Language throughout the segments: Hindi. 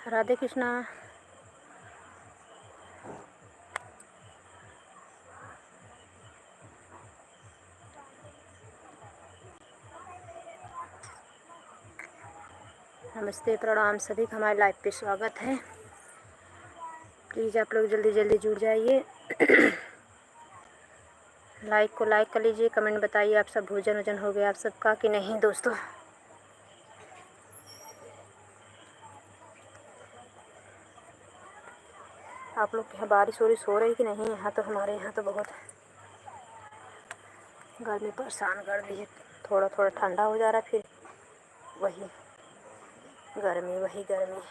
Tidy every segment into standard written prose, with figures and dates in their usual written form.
राधे कृष्णा। नमस्ते, प्रणाम सभी का हमारे लाइव पे स्वागत है। प्लीज़ आप लोग जल्दी जल्दी जुड़ जाइए। लाइक को लाइक कर लीजिए, कमेंट बताइए आप सब भोजन वोजन हो गया आप सबका कि नहीं दोस्तों। आप लोग के यहाँ बारिश वारिश हो रही कि नहीं? यहाँ तो हमारे यहाँ तो बहुत गर्मी परेशान कर दी है। थोड़ा थोड़ा ठंडा हो जा रहा है, फिर वही गर्मी वही गर्मी।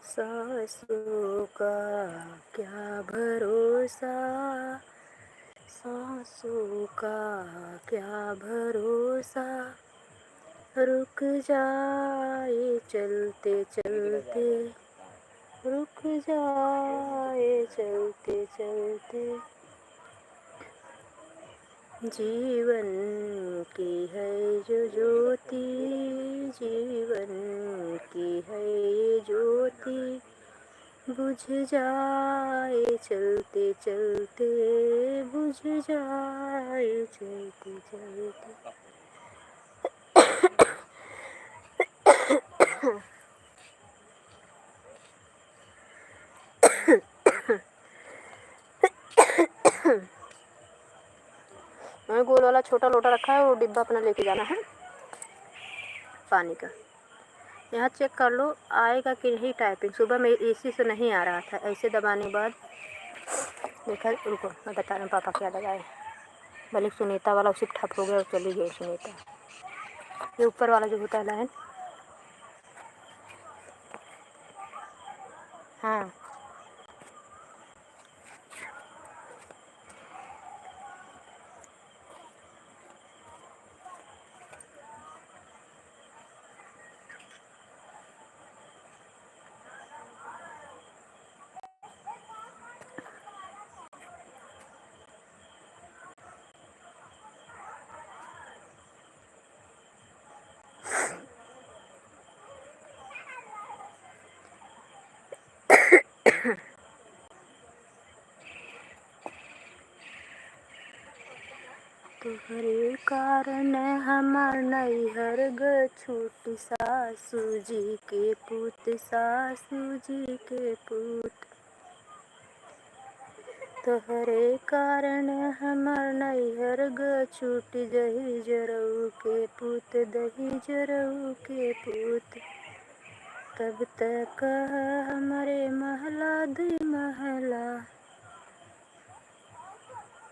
सासों का क्या भरोसा, सांसों का क्या भरोसा, रुक जाए चलते चलते, रुक जाए चलते चलते। जीवन की है जो ज्योति, जीवन की है ये ज्योति, बुझ जाए चलते चलते, बुझ जाए चलते चलते। मैं गोल वाला छोटा लोटा रखा है, वो डिब्बा अपना लेके जाना है पानी का। यहाँ चेक कर लो आएगा कि नहीं टाइपिंग। सुबह में एसी से नहीं आ रहा था, ऐसे दबाने के बाद देखा। रुको मैं बता रहा हूँ पापा क्या दबाए। भले सुनीता वाला उसी ठप हो गया और चली गई सुनीता। ये ऊपर वाला जो होता है लाइन, हाँ तोहरे कारण हमार नैहर ग छूटी, सासू जी के पूत, सासू जी के पूत। तोहरे कारण हमार नैहर ग छूटी, दही जरऊ के पूत, दही जरऊ के पूत। तब तक हमारे महला दुई महला।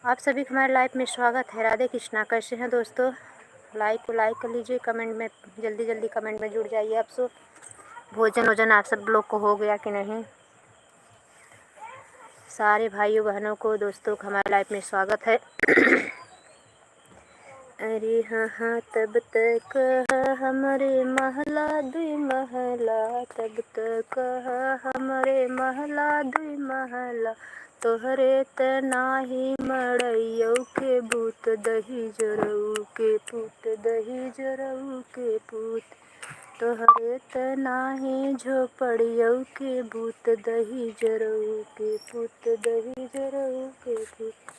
आप सभी का हमारे लाइव में स्वागत है। राधे कृष्णा। कैसे हैं दोस्तों? लाइक को लाइक कर लीजिए, कमेंट में जल्दी जल्दी कमेंट में जुड़ जाइए आप सब। भोजन वोजन आप सब लोग को हो गया कि नहीं? सारे भाइयों बहनों को दोस्तों का हमारे लाइव में स्वागत है। अरे हाँ हाँ तब तक हमारे महला दुई महला, तब तक हमारे महला दुई महला। तोहरे त नाही मड़ैयौ के भूत, दही जरऊ के पूत, दही जरऊ के पूत। तोहरे त नाही झोपड़ियौ के भूत, दही जरऊ के पूत, दही जरऊ के पूत।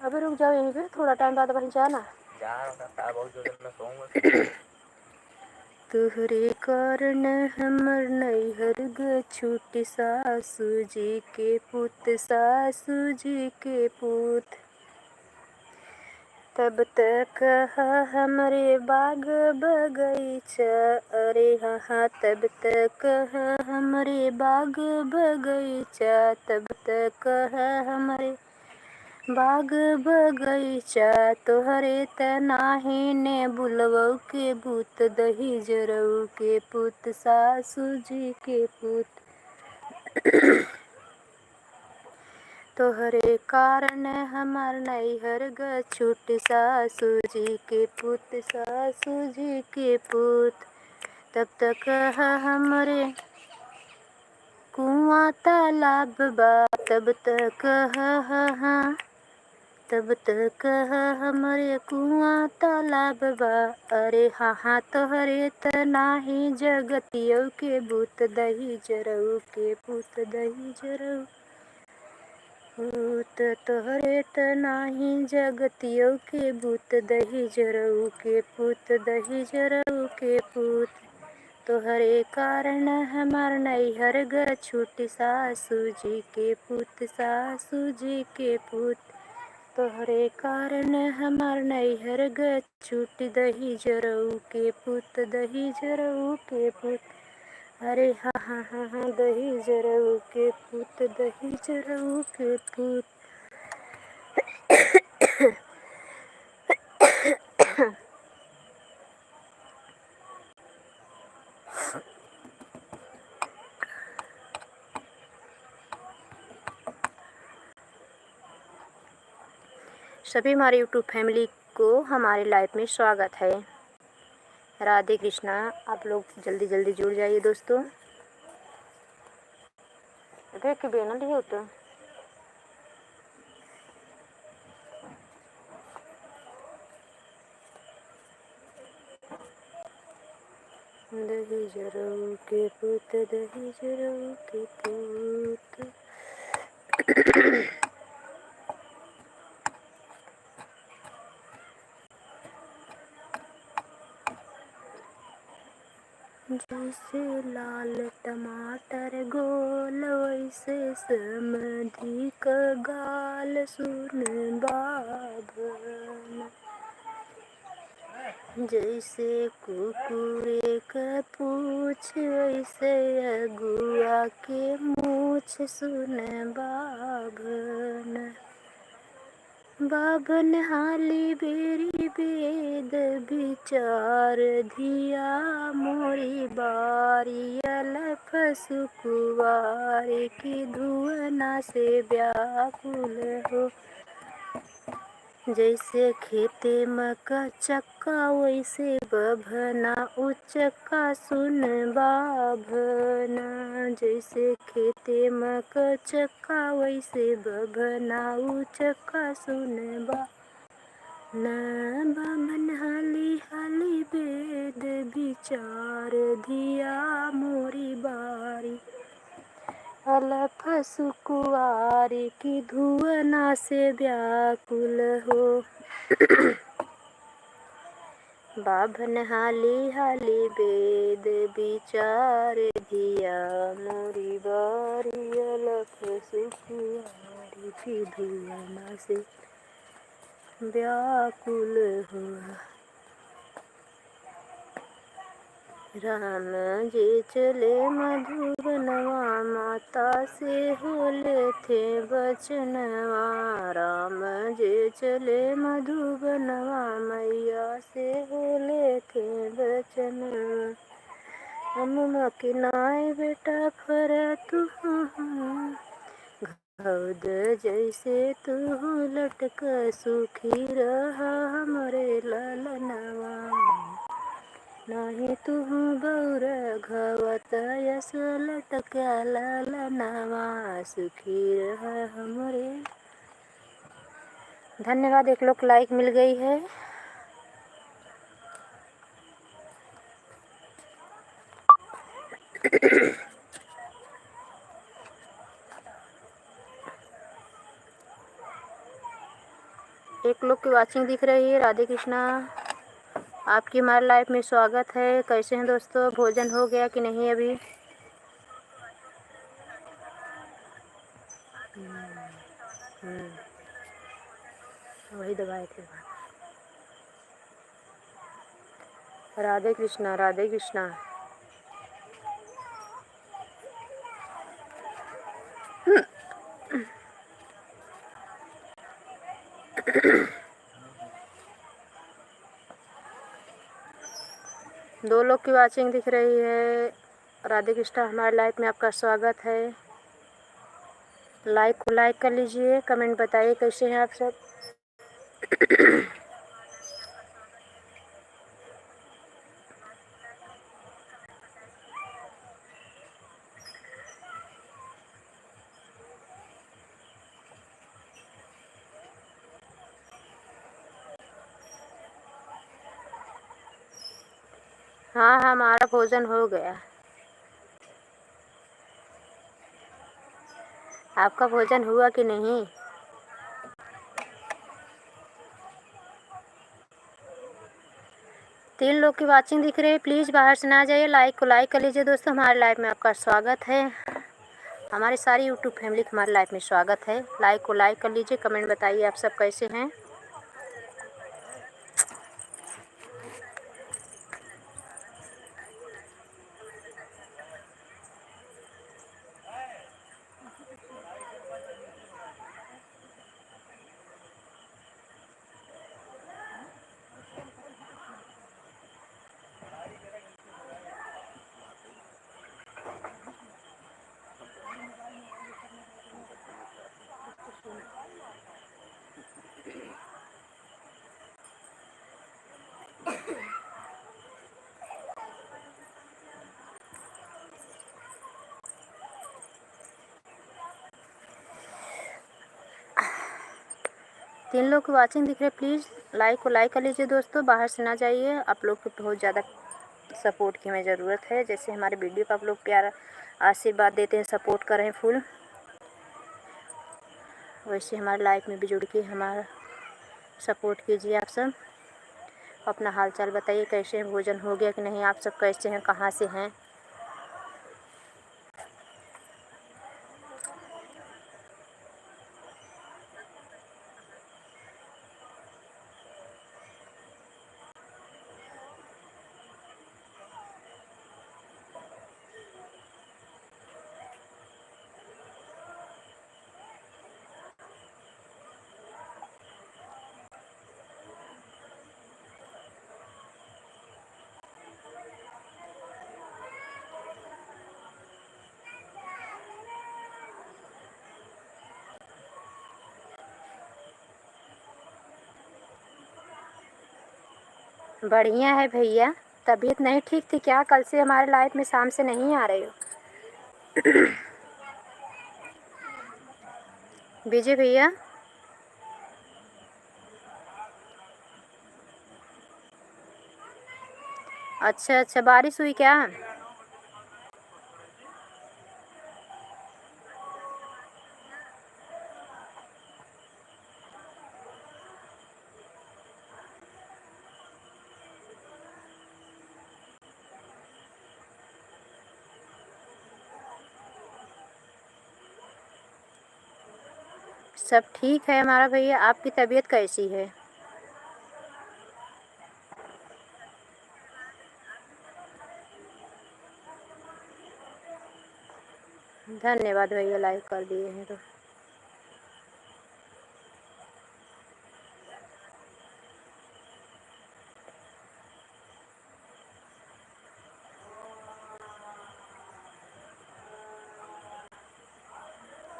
अबे रुक जाओ यहीं पे, थोड़ा टाइम बाद वहीं जाना। तोहरे कारण हमर नैहर ग छूटी, सासू जी के पूत, सासू जी के पूत। तब तक हमरे बाग बगीचा, अरे हाँ हाँ तब तक हमरे बाग बगीचा, तब तक हमरे बाग बगीचा। तोहरे त नाही ने बुलवौ के भूत, दही जरऊ के पूत, सासू जी के पूत। तोहरे कारण हमार नैहर ग छूटी, सासू जी के पूत, सासू जी के पूत। तब तक हमरे कुआं तालाब बा, तब तक तब तक हमरे कुआं तालाब बा। अरे हाँ तोहरे त नाही जगतियों के भूत दही जरऊ के पूत दही जरऊ भूत तोहरे त नाही जगतियों के भूत दही जरऊ के पूत दही जरऊ के पूत। तोहरे कारण हमार नैहर घर छूटी सासू जी के पूत सासू जी के पूत। तोहरे कारण हमार नैहर घर छूटी दही जरऊ के पूत दही जरऊ के पूत। अरे हाँ दही जरऊ के पूत दही जरऊ के पूत। सभी हमारे यूट्यूब फैमिली को हमारे लाइफ में स्वागत है। राधे कृष्णा। आप लोग जल्दी जल्दी जुड़ जाइए दोस्तों। देख के बेना लिया होता दही जरऊ के पूत दही जरऊ के पूत। जैसे लाल टमाटर गोल वैसे समधी क गाल सुन बाभन। जैसे कुकुरे क पूछ वैसे अगुआ के मूछ सुन बाभन। बाभन हाली बेरी बेद विचार धिया मोरी बारी अलफ सुकुवार की धुआना से व्याकुल हो। जैसे खेते मका चक्का वैसे बभना उचक्का सुन बाभना। जैसे खेते मका चक्का वैसे बभना उचक्का सुन बाभना। बाभन हाली हाली वेद विचार धिया मोरी बारी अलफ सुकुवारी की धुआना से व्याकुल हो। बाभन हाली हाली वेद विचार धिया मोरी बारी अलफ सुकुवारी की धुआना से व्याकुल हो। राम जी चले मधुबनवा माता से होले थे बचनवा। राम जी चले मधुबनवा मैया से होले थे बचनवा। अम्मा के नाय बेटा फर तू घउद जैसे तू लटक सुखी रहा हमरे ललनवा। नाही तू बौर घवत यस लटक ललनवा सुखी रह हमरे। धन्यवाद। एक लोग लाइक मिल गई है। एक लोग की वाचिंग दिख रही है। राधे कृष्णा। आपकी हमारे लाइफ में स्वागत है। कैसे हैं दोस्तों? भोजन हो गया कि नहीं अभी? वही दबाए थे। राधे कृष्णा राधे कृष्णा। दो लोग की वाचिंग दिख रही है। राधे कृष्णा। हमारे लाइफ में आपका स्वागत है। लाइक को लाइक कर लीजिए। कमेंट बताइए कैसे हैं आप सब। हाँ हाँ, हमारा भोजन हो गया। आपका भोजन हुआ कि नहीं? तीन लोग की वाचिंग दिख रही है, प्लीज़ बाहर से ना जाइए। लाइक को लाइक कर लीजिए दोस्तों। हमारे लाइव में आपका स्वागत है। हमारी सारी यूट्यूब फैमिली का हमारे लाइव में स्वागत है। लाइक को लाइक कर लीजिए। कमेंट बताइए आप सब कैसे हैं। तीन लोग की वाचिंग दिख रही है, प्लीज़ लाइक को लाइक कर लीजिए दोस्तों। बाहर से ना जाइए। आप लोग को बहुत ज़्यादा सपोर्ट की हमें ज़रूरत है। जैसे हमारे वीडियो का आप लोग प्यारा आशीर्वाद देते हैं, सपोर्ट कर रहे हैं फुल, वैसे हमारे लाइफ में भी जुड़ के हमारा सपोर्ट कीजिए। आप सब अपना हालचाल बताइए, कैसे हैं, भोजन हो गया कि नहीं, आप सब कैसे हैं, कहाँ से हैं। बढ़िया है भैया। तबीयत नहीं ठीक थी क्या? कल से हमारे लाइफ में शाम से नहीं आ रहे हो? विजय भैया, अच्छा अच्छा, बारिश हुई क्या? सब ठीक है हमारा भैया। आपकी तबीयत कैसी है? धन्यवाद भैया, लाइक कर दिए हैं तो।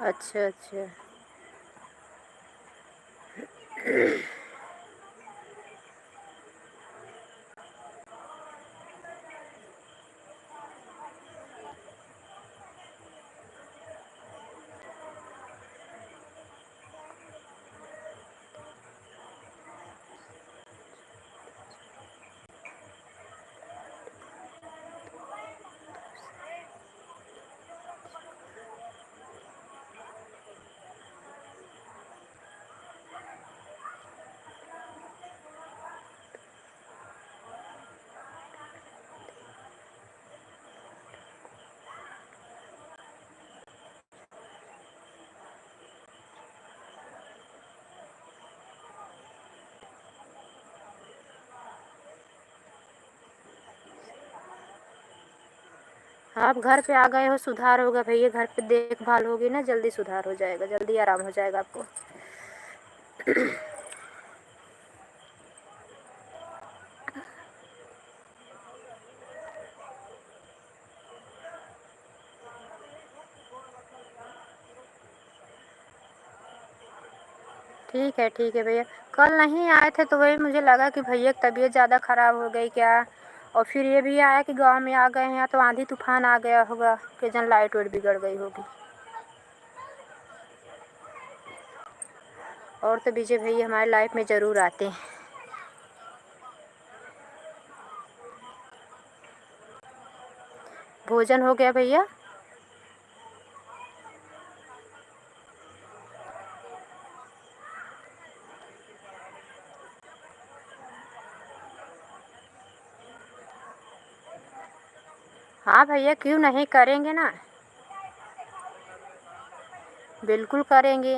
अच्छा अच्छा, आप घर पे आ गए हो, सुधार होगा भैया। घर पे देखभाल होगी ना, जल्दी सुधार हो जाएगा, जल्दी आराम हो जाएगा आपको। ठीक है भैया। कल नहीं आए थे तो वही मुझे लगा कि भैया की तबीयत ज़्यादा ख़राब हो गई क्या। और फिर ये भी आया कि गांव में आ गए हैं तो आंधी तूफान आ गया होगा कि जन लाइट वाइट बिगड़ गई होगी। और तो विजय भैया हमारे लाइफ में ज़रूर आते हैं। भोजन हो गया भैया? हाँ भैया, क्यों नहीं, करेंगे ना, बिल्कुल करेंगे।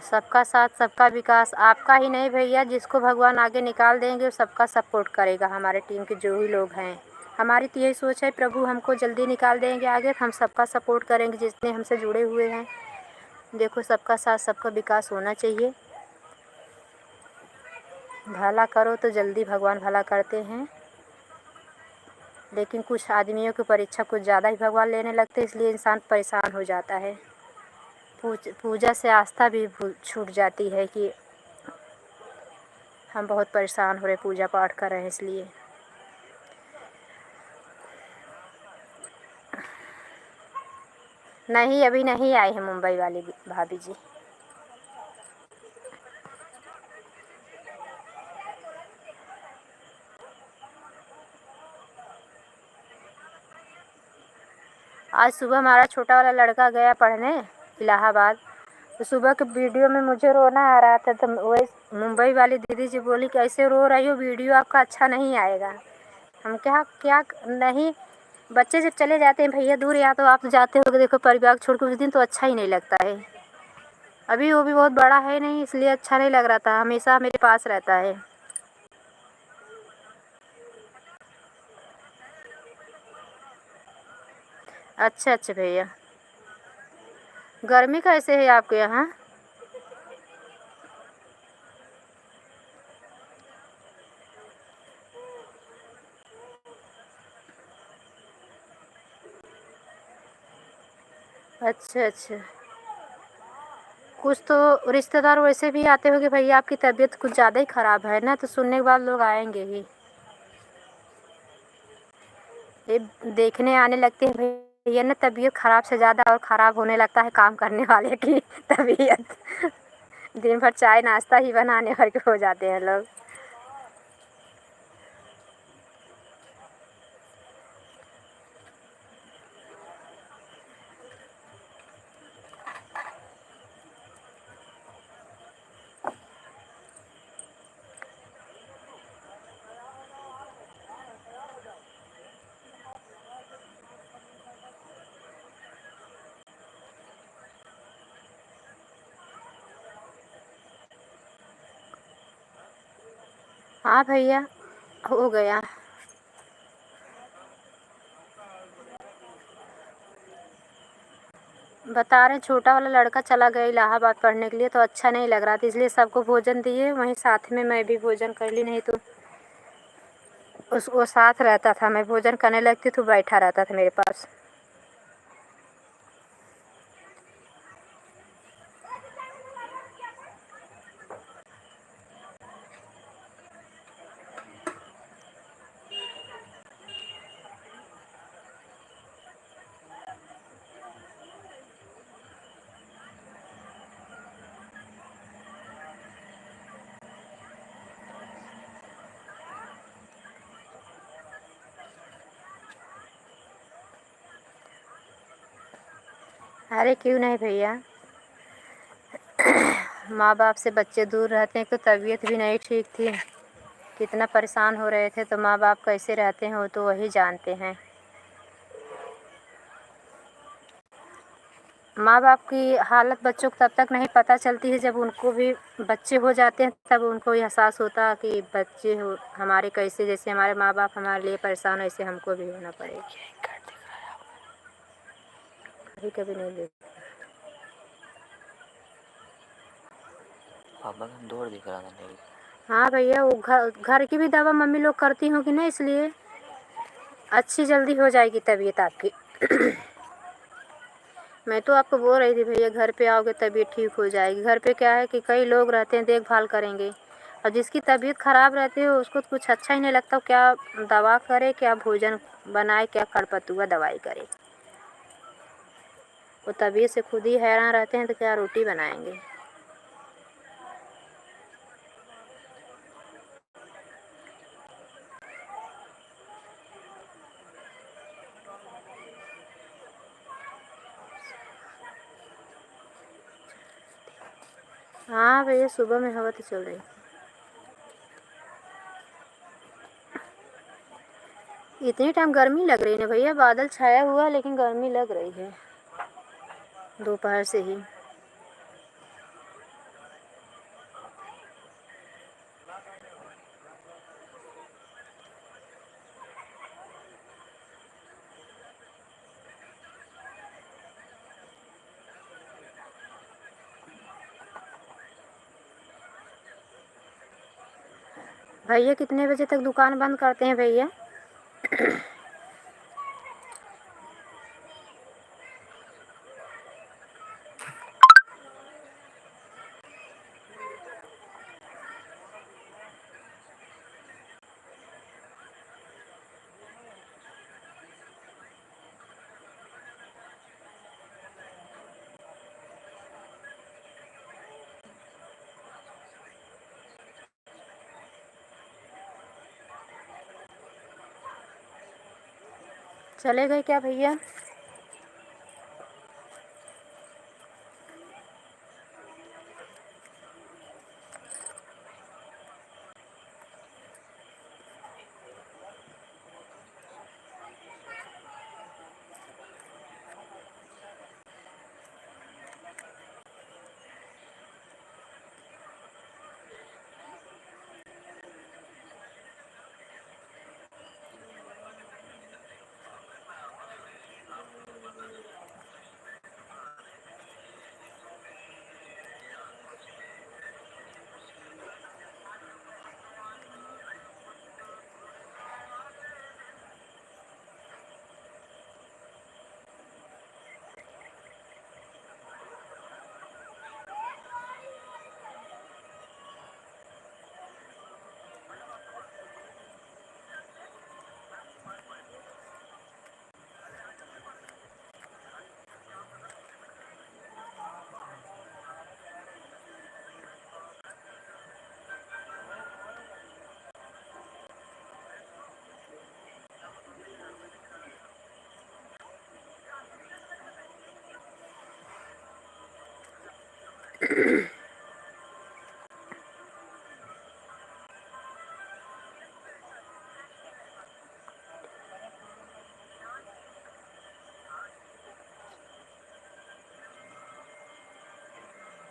सबका साथ सबका विकास, आपका ही नहीं भैया, जिसको भगवान आगे निकाल देंगे वो सबका सपोर्ट करेगा। हमारे टीम के जो भी लोग हैं, हमारी तो यही सोच है, प्रभु हमको जल्दी निकाल देंगे आगे तो हम सबका सपोर्ट करेंगे जितने हमसे जुड़े हुए हैं। देखो, सबका साथ सबका विकास होना चाहिए। भला करो तो जल्दी भगवान भला करते हैं, लेकिन कुछ आदमियों की परीक्षा कुछ ज़्यादा ही भगवान लेने लगते हैं, इसलिए इंसान परेशान हो जाता है। पूजा से आस्था भी छूट जाती है कि हम बहुत परेशान हो रहे, पूजा पाठ कर रहे हैं इसलिए। नहीं, अभी नहीं आई है मुंबई वाली भाभी जी। आज सुबह हमारा छोटा वाला लड़का गया पढ़ने इलाहाबाद, तो सुबह के वीडियो में मुझे रोना आ रहा था, तो वही मुंबई वाली दीदी जी बोली कि ऐसे रो रही हो, वीडियो आपका अच्छा नहीं आएगा। हम क्या क्या नहीं, बच्चे जब चले जाते हैं भैया दूर, या तो आप जाते हो, देखो परिवार छोड़ के उस दिन तो अच्छा ही नहीं लगता है। अभी वो भी बहुत बड़ा है नहीं, इसलिए अच्छा नहीं लग रहा था, हमेशा मेरे पास रहता है। अच्छा अच्छा भैया। गर्मी कैसे है आपके यहाँ? अच्छा अच्छा। कुछ तो रिश्तेदार वैसे भी आते होंगे भैया, आपकी तबीयत कुछ ज़्यादा ही ख़राब है ना, तो सुनने के बाद लोग आएंगे ही, ये देखने आने लगते हैं भैया ना। तबीयत ख़राब से ज़्यादा और ख़राब होने लगता है काम करने वाले की तबीयत। दिन भर चाय नाश्ता ही बनाने भर के हो जाते हैं लोग। हाँ भैया, हो गया। बता रहे छोटा वाला लड़का चला गया इलाहाबाद पढ़ने के लिए, तो अच्छा नहीं लग रहा था, इसलिए सबको भोजन दिए, वहीं साथ में मैं भी भोजन कर ली, नहीं तो वो साथ रहता था, मैं भोजन करने लगती तो बैठा रहता था मेरे पास। अरे क्यों नहीं भैया, माँ बाप से बच्चे दूर रहते हैं तो तबीयत भी नहीं ठीक थी, कितना परेशान हो रहे थे, तो माँ बाप कैसे रहते हैं वो तो वही जानते हैं। माँ बाप की हालत बच्चों को तब तक नहीं पता चलती है, जब उनको भी बच्चे हो जाते हैं तब उनको ये एहसास होता है कि बच्चे हो हमारे कैसे, जैसे हमारे माँ बाप हमारे लिए परेशान, वैसे हमको भी होना पड़ेगा। कभी कभी नहीं देते। पापा का दौड़ दिख रहा था। हाँ भैया, वो घर की भी दवा मम्मी लोग करती होंगी ना, इसलिए अच्छी जल्दी हो जाएगी तबीयत आपकी। मैं तो आपको बोल रही थी भैया, घर पे आओगे तबीयत ठीक हो जाएगी। घर पे क्या है कि कई लोग रहते हैं, देखभाल करेंगे, और जिसकी तबीयत ख़राब रहती है उसको तो कुछ अच्छा ही नहीं लगता, क्या दवा करे, क्या भोजन बनाए, क्या खरपतुआ दवाई करे। वो तबीयत से खुद ही हैरान रहते हैं तो क्या रोटी बनाएंगे। हाँ भैया, सुबह में हवा तो चल रही। इतनी टाइम गर्मी लग रही है ना भैया, बादल छाया हुआ है लेकिन गर्मी लग रही है दोपहर से ही। भैया कितने बजे तक दुकान बंद करते हैं भैया? चले गए क्या भैया?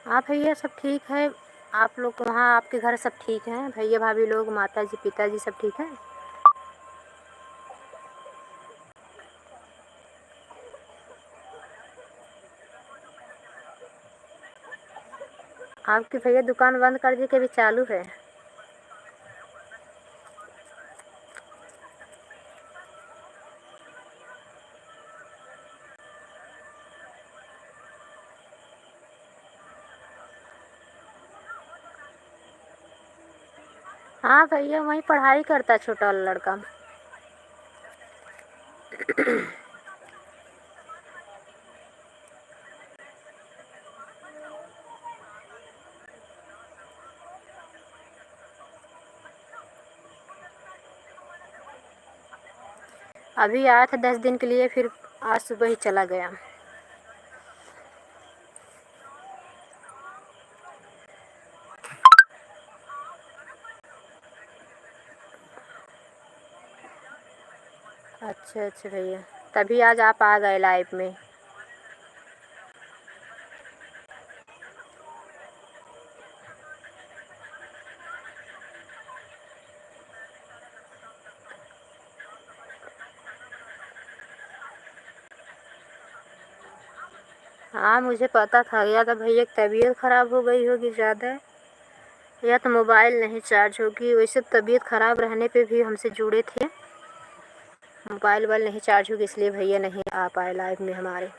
हाँ भैया, सब ठीक है। आप लोग वहाँ, आपके घर सब ठीक हैं? भैया भाभी लोग, माता जी पिताजी सब ठीक हैं? आपकी भैया दुकान बंद कर दी कि अभी चालू है? हाँ भैया, वहीं पढ़ाई करता है छोटा वाला लड़का। अभी आया था 10 दिन के लिए, फिर आज सुबह ही चला गया। अच्छा अच्छा भैया, तभी आज आप आ गए लाइव में। हाँ मुझे पता था, या तो भैया की तबीयत ख़राब हो गई होगी ज़्यादा, या तो मोबाइल नहीं चार्ज होगी। वैसे तबीयत ख़राब रहने पे भी हमसे जुड़े थे। मोबाइल वाइल नहीं चार्ज होगी, इसलिए भैया नहीं आ पाए लाइव में हमारे।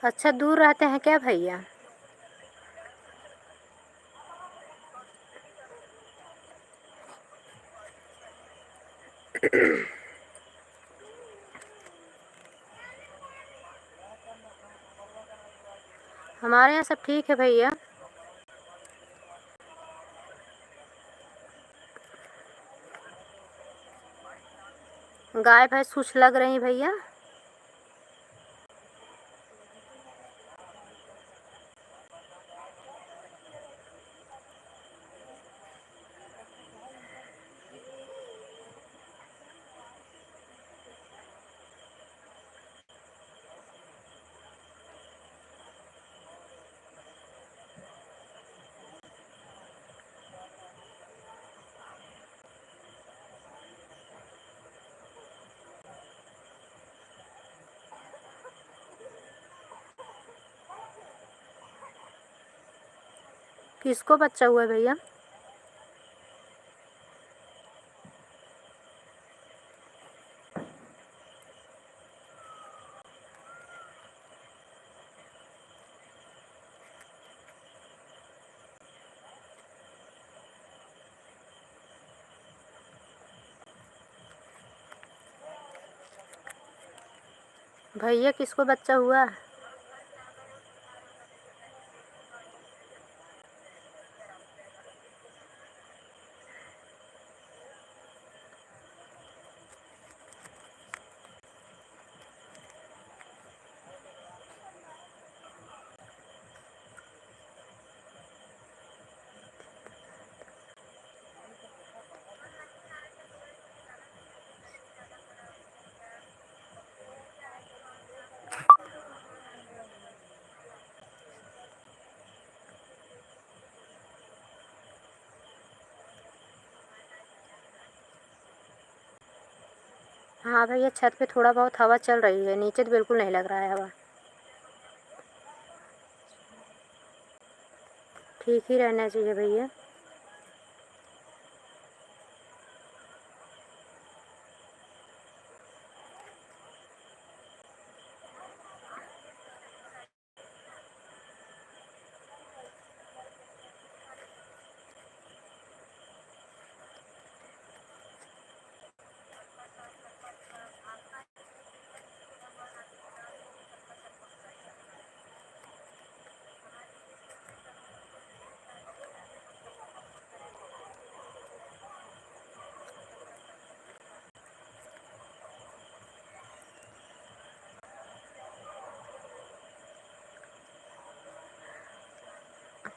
अच्छा, दूर रहते हैं क्या भैया? हमारे यहाँ सब ठीक है भैया। गाय भैंस कुछ लग रही भैया? किसको बच्चा हुआ है भैया? भैया किसको बच्चा हुआ? हाँ भैया, छत पे थोड़ा बहुत हवा चल रही है, नीचे तो बिल्कुल नहीं लग रहा है हवा। ठीक ही रहना चाहिए भैया।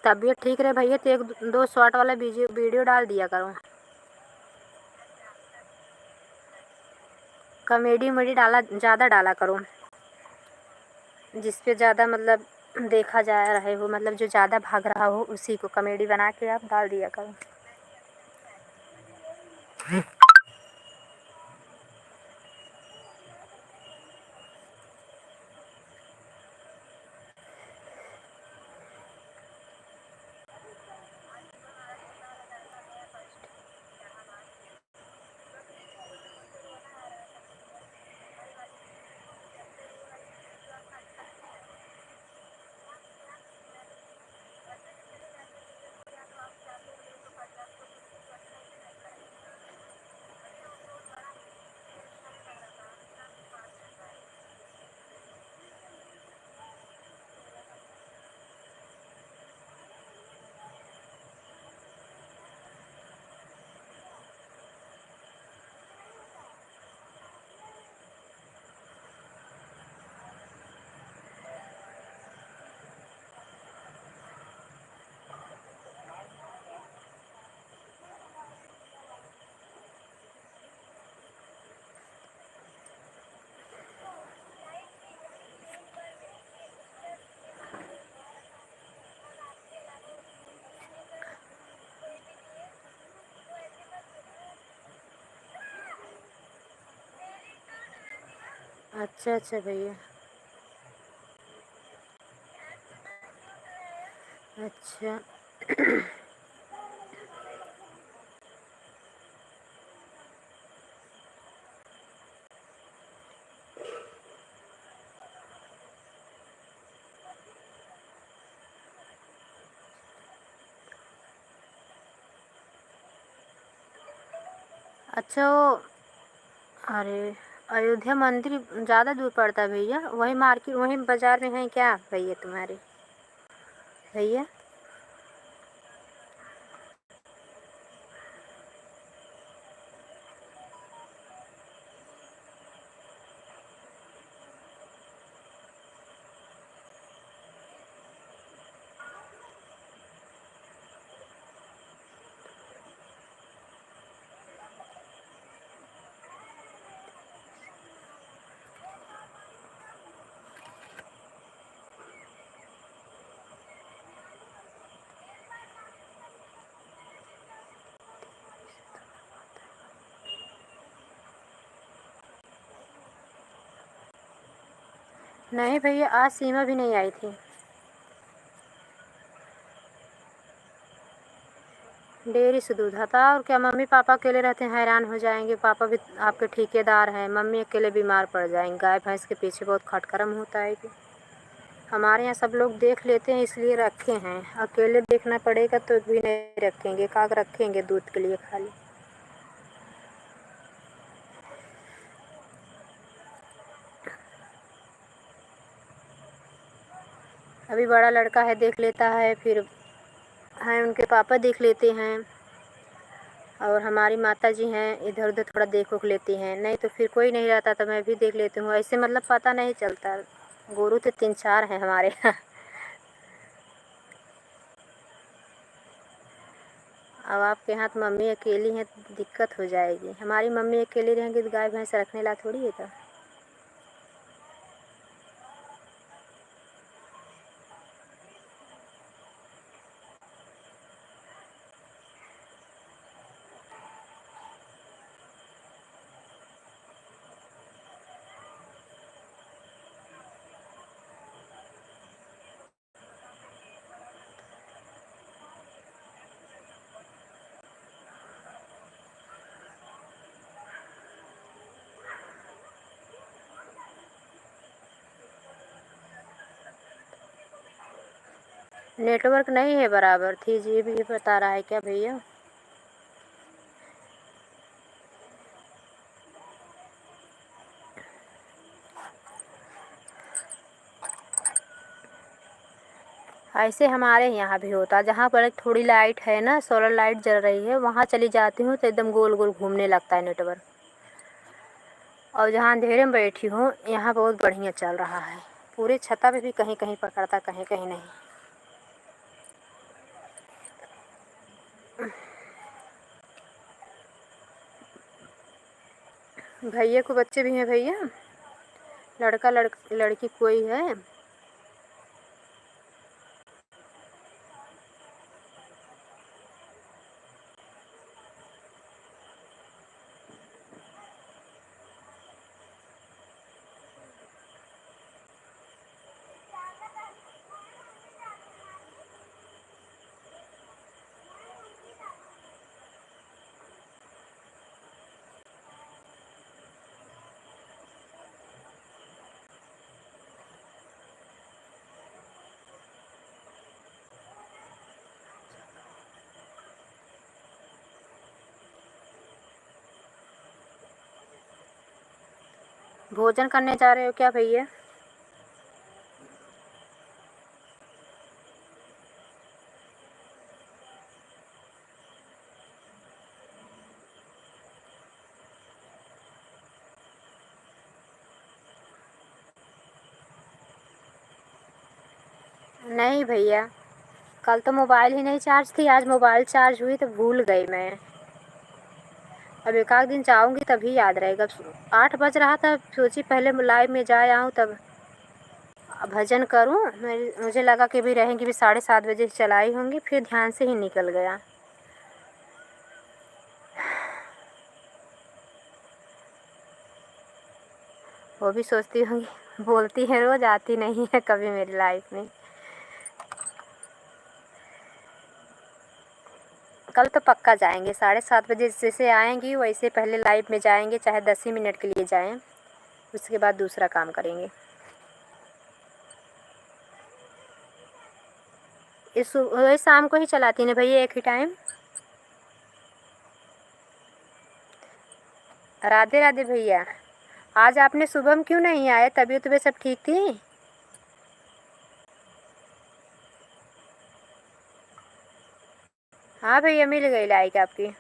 तबीयत ठीक रहे भैया तो 1-2 शॉर्ट वाला वीडियो डाल दिया करो। कॉमेडी उमेडी डाला ज़्यादा डाला करो, जिस पे ज़्यादा मतलब देखा जा रहे हो, मतलब जो ज़्यादा भाग रहा हो उसी को कॉमेडी बना के आप डाल दिया करो। अच्छा अच्छा भैया। अच्छा। अच्छा वो, अरे अयोध्या मंदिर ज़्यादा दूर पड़ता है भैया? वही मार्केट, वही बाज़ार में है क्या भैया तुम्हारे भैया? नहीं भैया, आज सीमा भी नहीं आई थी। डेयरी से दूध आता और क्या? मम्मी पापा अकेले रहते हैं, हैरान हो जाएंगे। पापा भी आपके ठेकेदार हैं, मम्मी अकेले बीमार पड़ जाएंगे। गाय भैंस के पीछे बहुत खटकरम होता है कि हमारे यहाँ सब लोग देख लेते हैं इसलिए रखे हैं। अकेले देखना पड़ेगा तो भी नहीं रखेंगे, काग रखेंगे दूध के लिए खाली। अभी बड़ा लड़का है, देख लेता है, फिर हैं उनके पापा देख लेते हैं, और हमारी माता जी हैं इधर उधर थोड़ा देख उख लेती हैं। नहीं तो फिर कोई नहीं रहता तो मैं भी देख लेती हूँ। ऐसे मतलब पता नहीं चलता। गोरू तो 3-4 हैं हमारे यहाँ। अब आपके यहाँ तो मम्मी अकेली हैं तो दिक्कत हो जाएगी। हमारी मम्मी अकेली रहेंगी तो गाय भैंस रखने ला थोड़ी है। तो नेटवर्क नहीं है बराबर। 3 GB बता रहा है क्या भैया? ऐसे हमारे यहाँ भी होता। जहाँ पर थोड़ी लाइट है ना, सोलर लाइट जल रही है, वहाँ चली जाती हूँ तो एकदम गोल गोल घूमने लगता है नेटवर्क। और जहाँ अंधेरे में बैठी हूँ यहाँ बहुत बढ़िया चल रहा है। पूरे छत्ता पे भी कहीं कहीं पकड़ता, कहीं कहीं नहीं। भैया को बच्चे भी हैं भैया? लड़का लड़की कोई है? भोजन करने जा रहे हो क्या भैया? नहीं भैया, कल तो मोबाइल ही नहीं चार्ज थी, आज मोबाइल चार्ज हुई तो भूल गई मैं। अब एक आध दिन जाऊँगी तभी याद रहेगा। 8 बज रहा था, सोची पहले लाइव में जा आऊँ तब भजन करूँ। मुझे लगा कि भी रहेंगी, भी 7:30 बजे चलाई होंगी, फिर ध्यान से ही निकल गया। वो भी सोचती होंगी, बोलती है रोज़, आती नहीं है कभी मेरी लाइफ में। कल तो पक्का जाएंगे, 7:30 बजे जैसे आएंगी वैसे पहले लाइव में जाएंगे, चाहे 10 ही मिनट के लिए जाएं। उसके बाद दूसरा काम करेंगे। वही शाम को ही चलाती ना भैया, एक ही टाइम? राधे राधे भैया। आज आपने सुबह में क्यों नहीं आए? तबीयत तबीयत सब ठीक थी? हाँ भैया, मिल गई लाइक आपकी।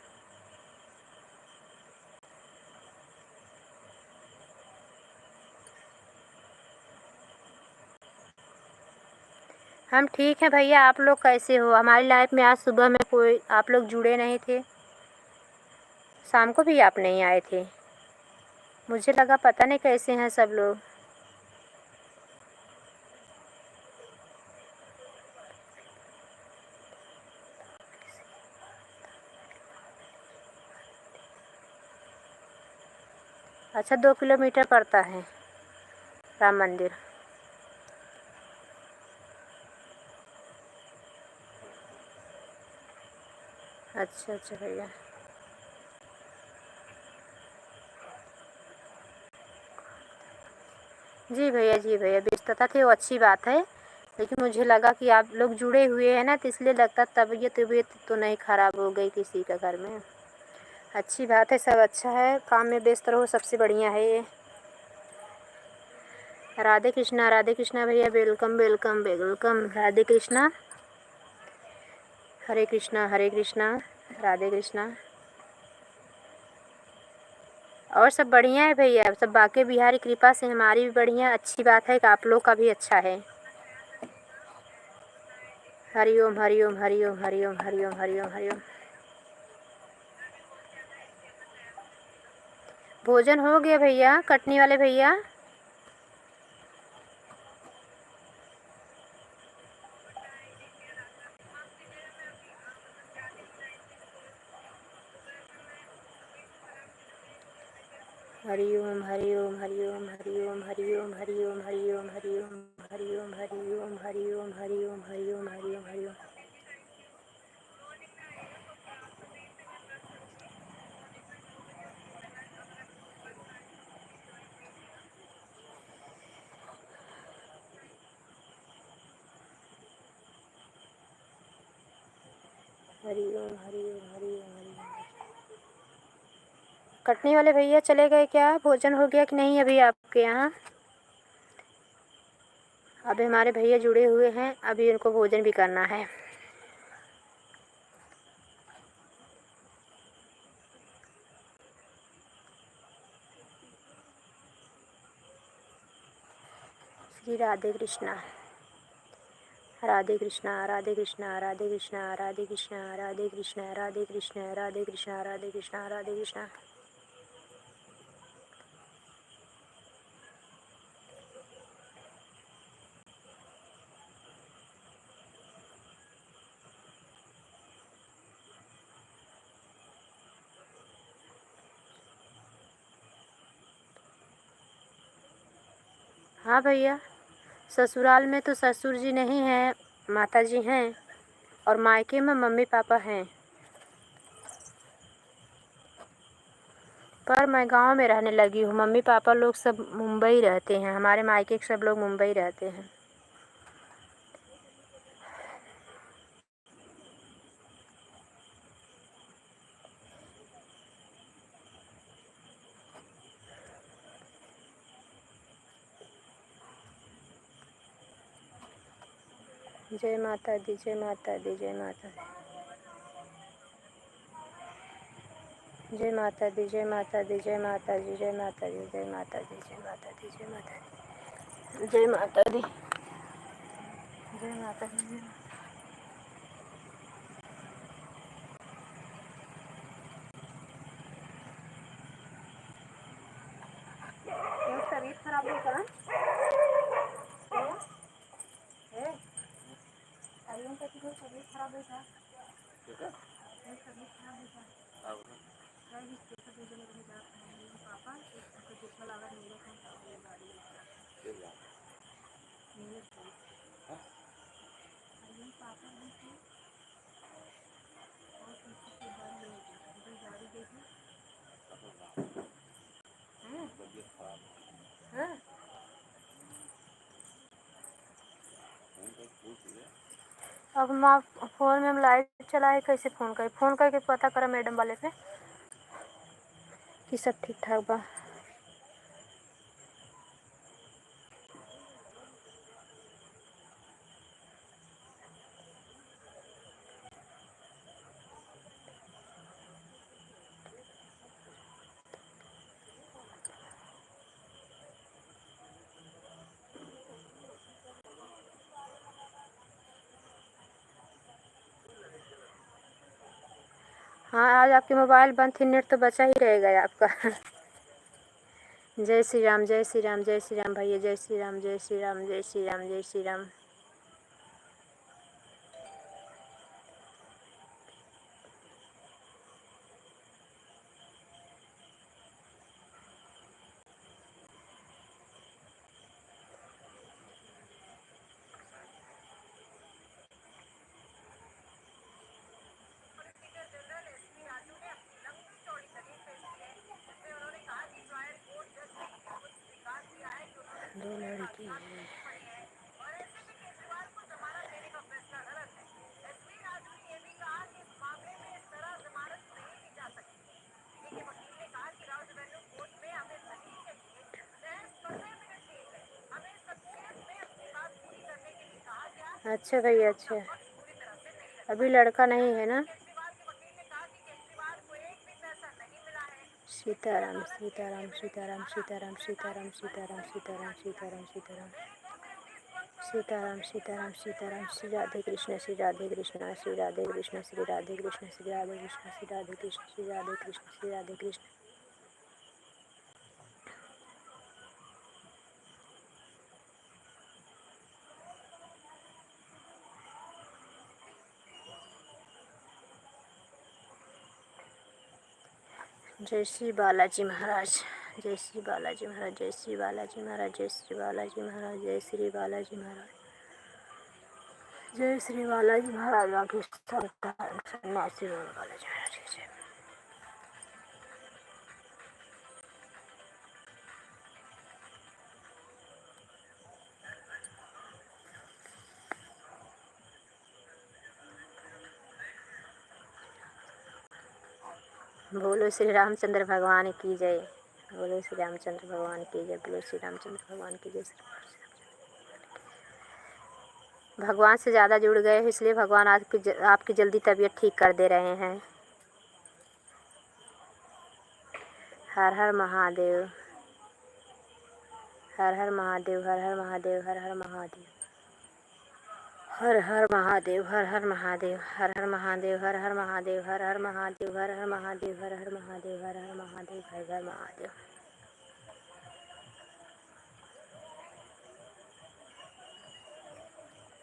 हम ठीक हैं भैया, आप लोग कैसे हो? हमारी लाइफ में आज सुबह में कोई आप लोग जुड़े नहीं थे, शाम को भी आप नहीं आए थे। मुझे लगा पता नहीं कैसे हैं सब लोग। अच्छा, 2 किलोमीटर पड़ता है राम मंदिर। अच्छा अच्छा भैया। जी भैया, जी भैया, व्यस्तता थी वो अच्छी बात है, लेकिन मुझे लगा कि आप लोग जुड़े हुए हैं ना, तो इसलिए लगता तबीयत तबीयत तो नहीं ख़राब हो गई किसी का घर में। अच्छी बात है, सब अच्छा है, काम में व्यस्त रहो, सबसे बढ़िया है ये। राधे कृष्णा भैया, welcome welcome welcome. Radhe Krishna, Hare Krishna Hare Krishna, Radhe Krishna. और सब बढ़िया है भैया, सब बाके बिहारी कृपा से हमारी भी बढ़िया। अच्छी बात है कि आप लोग का भी अच्छा है। हरिओम हरिओम हरिओम हरिओम हरिओम हरिओम हरिओम। भोजन हो गया भैया, कटनी वाले भैया। हरिओम हरिओम हरिओम हरिओम हरिओम हरिओम हरिओम हरिओम हरिओम हरिओम हरिओम हरिओम हरिओम हरिओम हरिओम। हरिओम हरिओम हरिओम हरिओम। कटनी वाले भैया चले गए क्या? भोजन हो गया कि नहीं अभी आपके यहाँ? अभी हमारे भैया जुड़े हुए हैं, अभी उनको भोजन भी करना है। श्री राधे कृष्णा, राधे कृष्णा राधे कृष्णा राधे कृष्णा राधे कृष्णा राधे कृष्णा राधे कृष्णा राधे कृष्णा राधे कृष्णा राधे कृष्णा। हाँ भैया, ससुराल में तो ससुर जी नहीं हैं, माता जी हैं, और मायके में मम्मी पापा हैं। पर मैं गांव में रहने लगी हूँ। मम्मी पापा लोग सब मुंबई रहते हैं, हमारे मायके के सब लोग मुंबई रहते हैं। जय माता दी, जय माता दी, जय माता दी, जय माता दी, जय माता दी, जय माता दी, जय माता दी, जय माता दी, जय माता दी, जय माता दी, जय माता दी, जय माता दी। तबीयत खराब हो करा है? हरिओम का तबीयत खराब है क्या? तबीयत खराब है क्या? पापा एक दूसरा लगा नीले का गाड़ी नीले पापा और किसी के घर ले गाड़ी देखी है। अब हम आप फ़ोन में हम लाइट चलाए कैसे फ़ोन करे? फ़ोन करके पता करा मैडम वाले पे। बाकी सब ठीक ठाक बा। हाँ, आज आपके मोबाइल बंद थी, नेट तो बचा ही रहेगा आपका। जय श्री राम, जय श्री राम, जय श्री राम भैया, जय श्री राम, जय श्री राम, जय श्री राम, जय श्री राम। दो लड़की है। अच्छा भैया, अच्छा। अभी लड़का नहीं है ना? सीताराम, सीताराम, सीताराम, सीताराम, सीताराम, सीताराम, सीताराम, सीताराम, सीताराम, सीताराम, सीताराम, सीताराम। श्री राधे कृष्ण, श्री राधे कृष्ण, श्री राधे कृष्ण, श्री राधे कृष्ण, श्री राधे कृष्ण, श्री राधे कृष्ण, श्री राधे कृष्ण, श्री राधे कृष्ण। जय श्री बालाजी महाराज, जय श्री बालाजी महाराज, जय श्री बालाजी महाराज, जय श्री बालाजी महाराज, जय श्री बालाजी महाराज, जय श्री बालाजी महाराज। बाकी सन्यासी बालाजी महाराज की जय। बोलो श्री रामचंद्र भगवान की जय, बोलो श्री रामचंद्र भगवान की जय, बोलो श्री रामचंद्र भगवान की जय। भगवान से ज़्यादा जुड़ गए हैं, इसलिए भगवान आपकी जल्दी तबीयत ठीक कर दे रहे हैं। हर हर महादेव, हर हर महादेव, हर हर महादेव, हर हर महादेव, हर हर महादेव, हर हर महादेव, हर हर महादेव, हर हर महादेव, हर हर महादेव, हर हर महादेव, हर हर महादेव, हर हर महादेव, हर हर महादेव।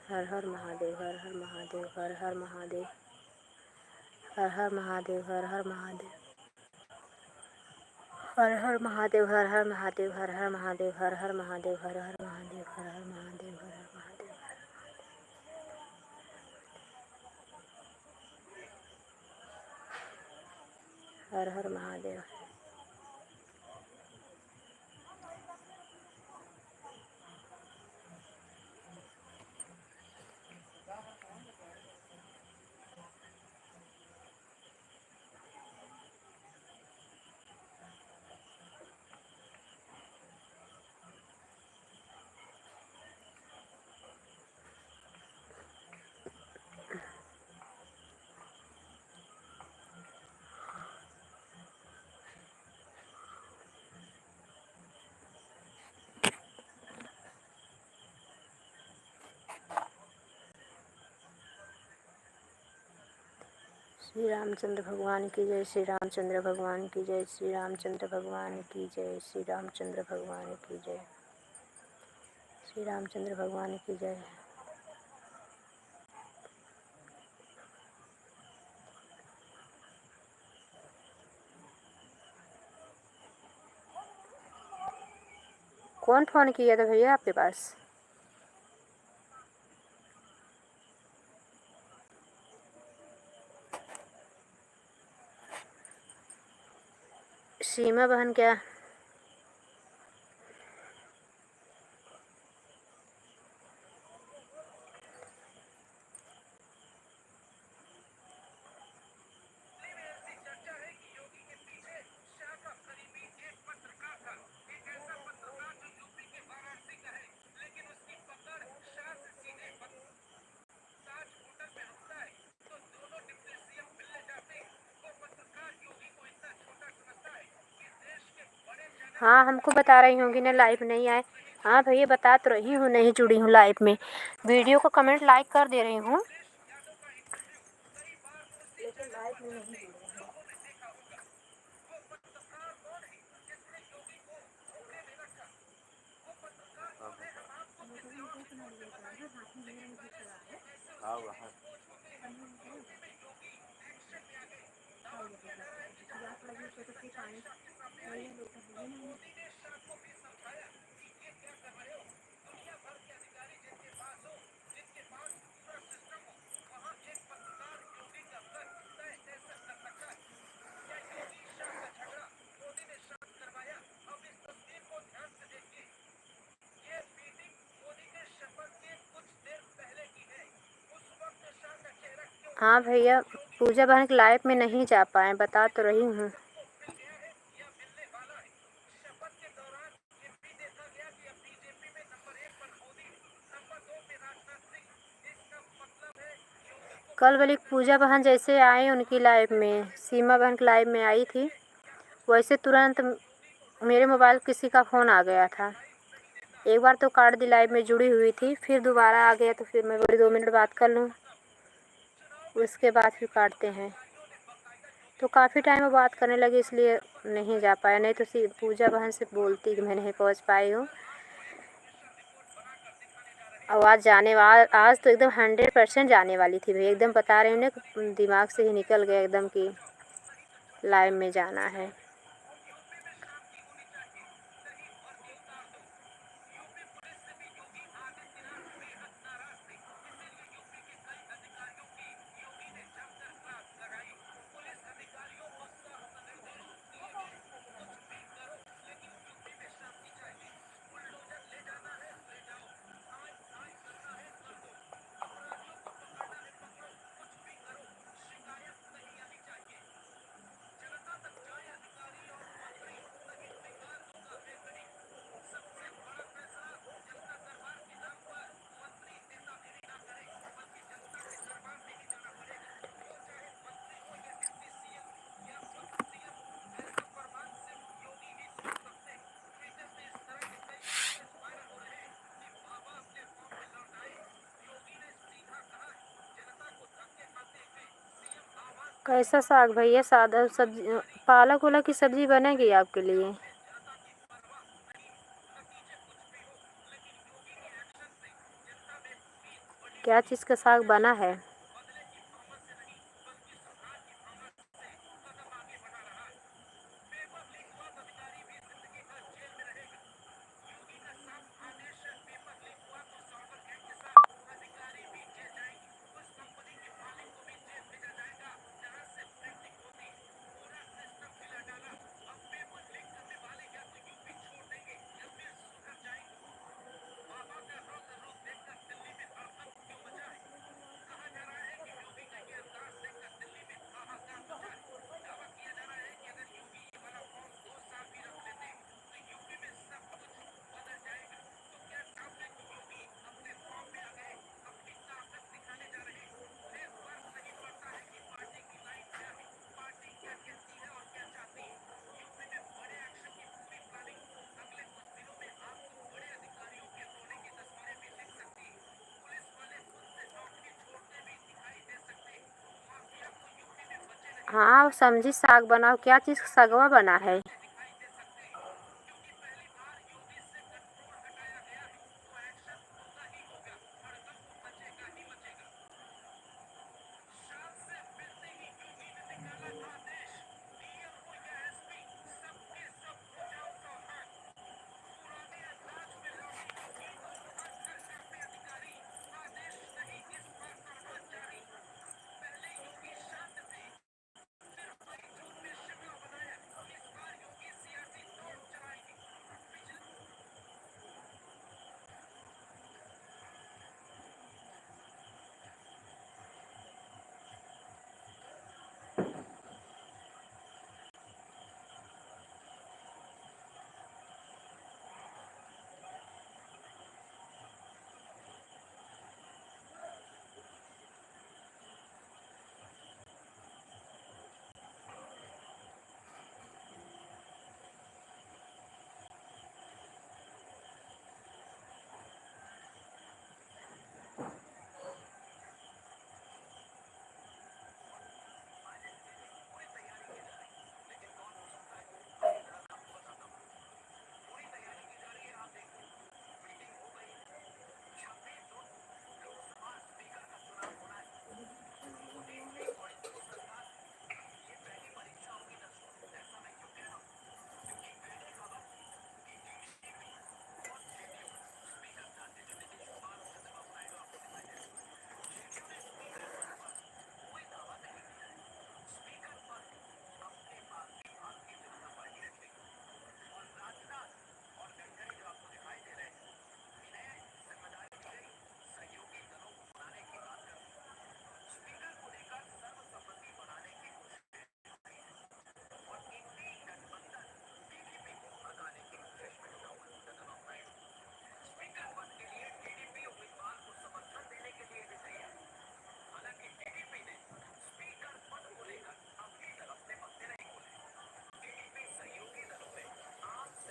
हर हर महादेव, हर हर महादेव, हर हर महादेव, हर हर महादेव, हर हर महादेव, हर हर महादेव, हर हर महादेव, हर हर महादेव, हर हर महादेव, हर हर महादेव, हर हर महादेव, हर हर महादेव। हर हर महादेव। श्री रामचंद्र भगवान की जय, श्री रामचंद्र भगवान की जय, श्री रामचंद्र भगवान की जय, श्री रामचंद्र भगवान की जय, श्री रामचंद्र भगवान की जय। कौन फ़ोन किया था भैया आपके पास? सीमा बहन क्या? हाँ, हमको बता रही होंगी ना लाइव नहीं आए। हाँ भैया, बता तो रही हूँ नहीं जुड़ी हूँ लाइव में। वीडियो को कमेंट लाइक कर दे रही हूँ, लेकिन लाइव में नहीं जुड़ी हूँ। हाँ भैया, पूजा बहन के लाइव में नहीं जा पाए, बता तो रही हूँ। कल वाली पूजा बहन जैसे आई उनकी लाइव में, सीमा बहन की लाइव में आई थी, वैसे तुरंत मेरे मोबाइल किसी का फ़ोन आ गया था। एक बार तो काट दी, लाइव में जुड़ी हुई थी, फिर दोबारा आ गया तो फिर मैं बोली 2 मिनट बात कर लूँ, उसके बाद फिर काटते हैं। तो काफ़ी टाइम में बात करने लगी, इसलिए नहीं जा पाया, नहीं तो पूजा बहन से बोलती कि मैं नहीं पहुँच पाई हूँ। आवाज़ आज तो एकदम 100% जाने वाली थी भैया, एकदम बता रही हूँ ना, दिमाग से ही निकल गया एकदम कि लाइव में जाना है। कैसा साग भैया? सादा सब्जी, पालक वाला की सब्जी बनेगी आपके लिए? क्या चीज़ का साग बना है? हाँ, समझी साग बनाओ। क्या चीज़ का सगवा बना है?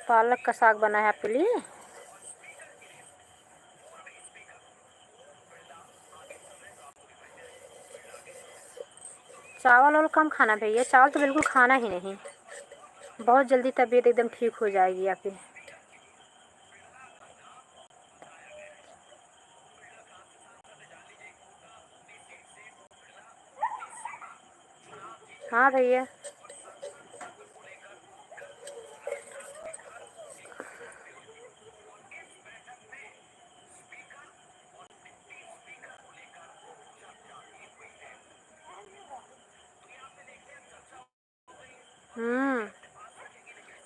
पालक का साग बना है आपके लिए। चावल और कम खाना भैया, चावल तो बिल्कुल खाना ही नहीं। बहुत जल्दी तबीयत एकदम ठीक हो जाएगी आपकी। हाँ भैया।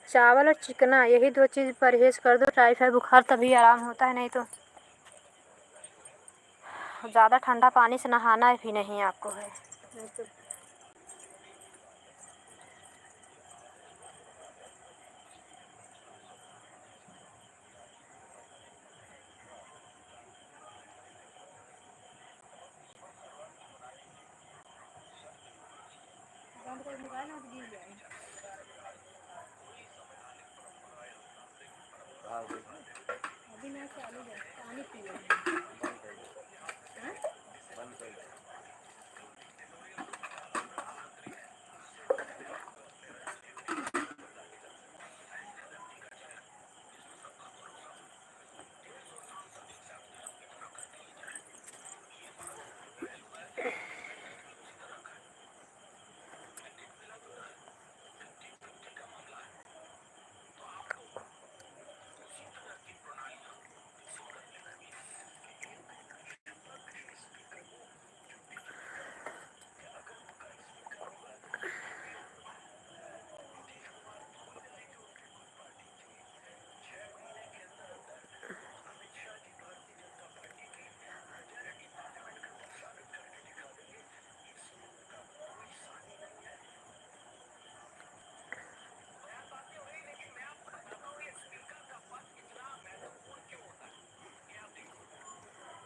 चावल और चिकना, यही दो चीज़ परहेज कर दो, टाइफाइड बुखार तभी आराम होता है, नहीं तो ज़्यादा ठंडा पानी से नहाना भी नहीं आपको है, नहीं तो।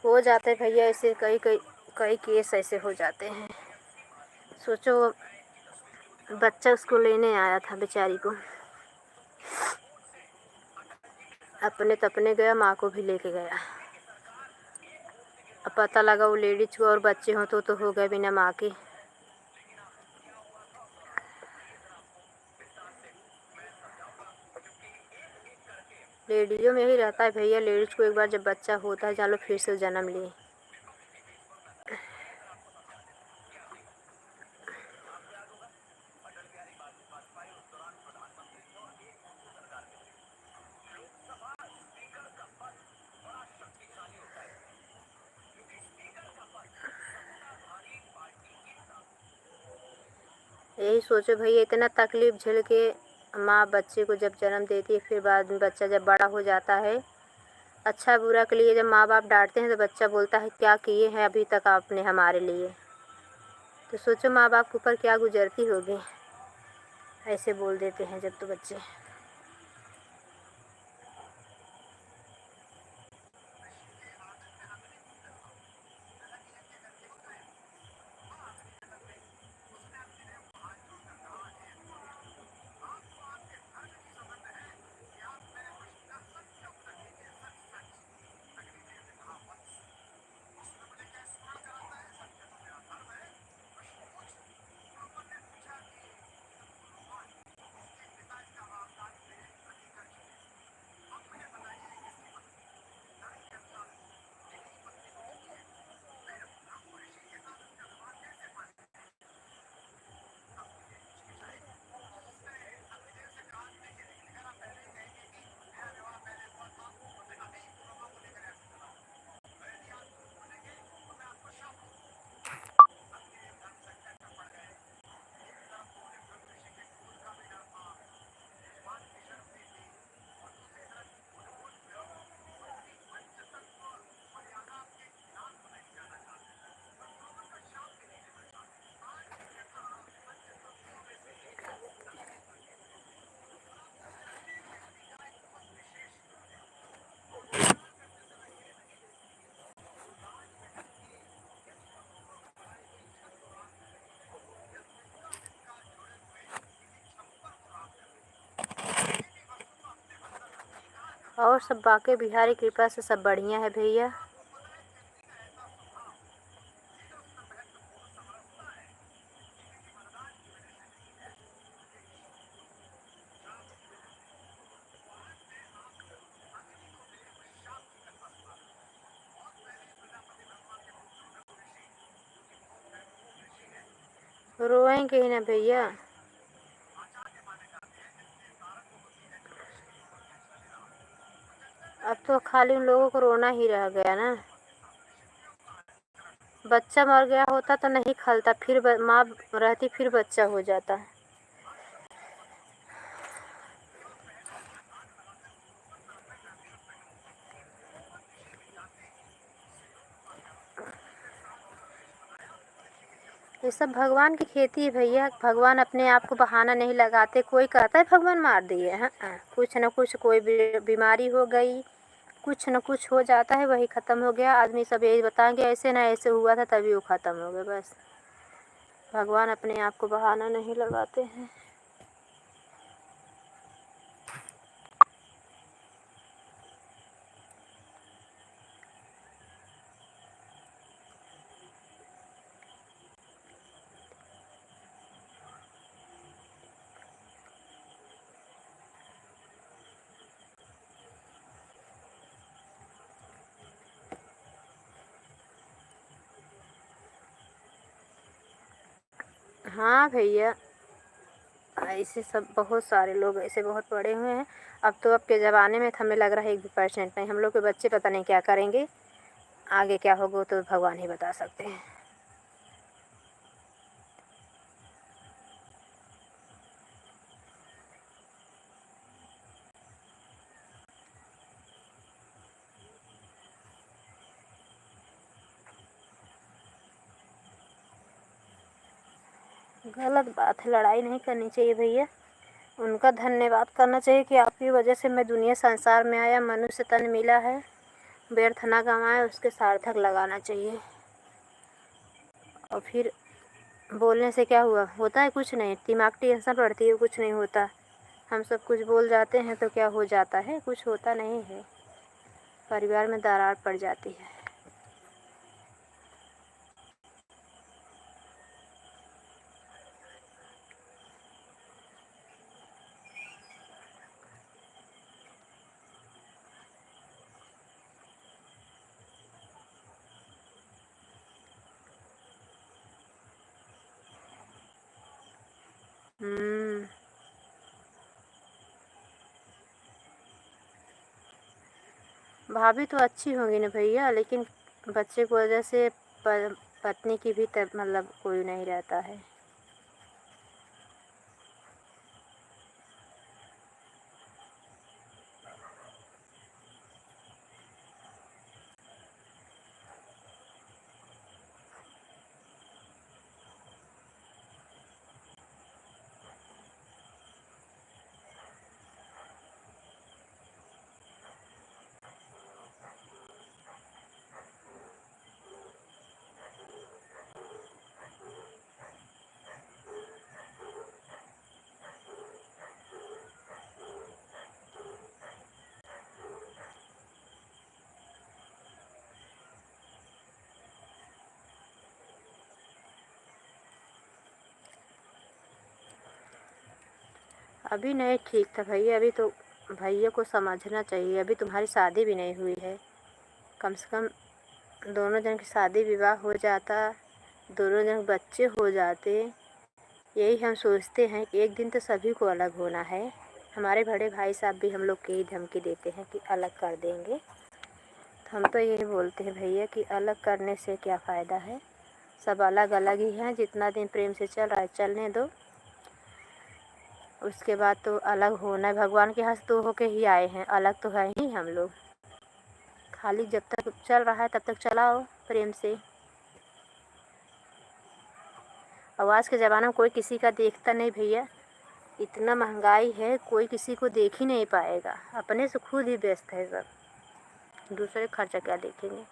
हो जाते भैया ऐसे, कई कई कई केस ऐसे हो जाते हैं। सोचो बच्चा उसको लेने आया था बेचारी को, अपने तपने गया, माँ को भी लेके गया। अब पता लगा वो लेडीज को और बच्चे हों तो हो गए बिना माँ के। लेडीज़ों में यही रहता है भैया, लेडीज को एक बार जब बच्चा होता है, चलो फिर से जन्म ले। यही सोचो भैया, इतना तकलीफ़ झेल के माँ बच्चे को जब जन्म देती है, फिर बाद में बच्चा जब बड़ा हो जाता है, अच्छा बुरा के लिए जब माँ बाप डांटते हैं तो बच्चा बोलता है क्या किए हैं अभी तक आपने हमारे लिए। तो सोचो माँ बाप के ऊपर क्या गुजरती होगी, ऐसे बोल देते हैं जब तो बच्चे। और सब बाके बिहारी कृपा से सब बढ़िया है भैया। रोएंगे ही ना भैया। अब तो खाली उन लोगों को रोना ही रह गया ना। बच्चा मर गया होता तो नहीं खलता, फिर माँ रहती फिर बच्चा हो जाता। ये सब भगवान की खेती है भैया। भगवान अपने आप को बहाना नहीं लगाते। कोई कहता है भगवान मार दिए, हाँ कुछ न कुछ कोई बीमारी हो गई, कुछ न कुछ हो जाता है, वही ख़त्म हो गया। आदमी सब यही बताएंगे ऐसे ना ऐसे हुआ था तभी वो ख़त्म हो गया बस। भगवान अपने आप को बहाना नहीं लगाते हैं। हाँ भैया, ऐसे सब बहुत सारे लोग ऐसे बहुत पड़े हुए हैं। अब के ज़माने में हमें लग रहा है 1% नहीं। हम लोग के बच्चे पता नहीं क्या करेंगे, आगे क्या होगा तो भगवान ही बता सकते हैं। गलत बात है, लड़ाई नहीं करनी चाहिए भैया। उनका धन्यवाद करना चाहिए कि आपकी वजह से मैं दुनिया संसार में आया, मनुष्य तन मिला है, व्यर्थ ना गंवाए, उसके सार्थक लगाना चाहिए। और फिर बोलने से क्या हुआ, होता है कुछ नहीं। दिमाग टेंशन पड़ती है, कुछ नहीं होता। हम सब कुछ बोल जाते हैं तो क्या हो जाता है, कुछ होता नहीं है। परिवार में दरार पड़ जाती है। भाभी तो अच्छी होंगी ना भैया, लेकिन बच्चे की वजह से पत्नी की भी मतलब कोई नहीं रहता है। अभी नहीं ठीक था भैया, अभी तो भैया को समझना चाहिए। अभी तुम्हारी शादी भी नहीं हुई है। कम से कम दोनों जन की शादी विवाह हो जाता, दोनों जन बच्चे हो जाते। यही हम सोचते हैं कि एक दिन तो सभी को अलग होना है। हमारे बड़े भाई साहब भी हम लोग की ही धमकी देते हैं कि अलग कर देंगे। तो हम तो यही बोलते हैं भैया कि अलग करने से क्या फ़ायदा है। सब अलग अलग ही हैं। जितना दिन प्रेम से चल रहा है चलने दो। उसके बाद तो अलग होना है। भगवान के यहाँ से तो होके ही आए हैं, अलग तो है ही हम लोग। खाली जब तक चल रहा है तब तक चलाओ प्रेम से। और आज के ज़माने में कोई किसी का देखता नहीं भैया। इतना महंगाई है, कोई किसी को देख ही नहीं पाएगा। अपने से खुद ही व्यस्त है सब, दूसरे खर्चा क्या देखेंगे।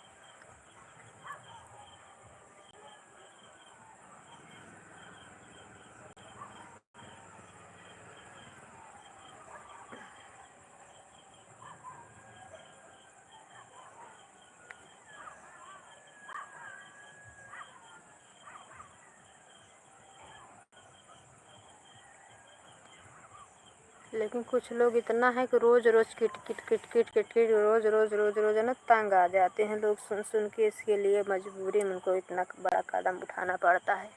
लेकिन कुछ लोग इतना है कि रोज़ रोज़ किट किट किट किट किट किट रोज़ रोज़ रोज़ रोज़ है ना, तंग आ जाते हैं लोग सुन सुन के। इसके लिए मजबूरी में उनको इतना बड़ा कदम उठाना पड़ता है।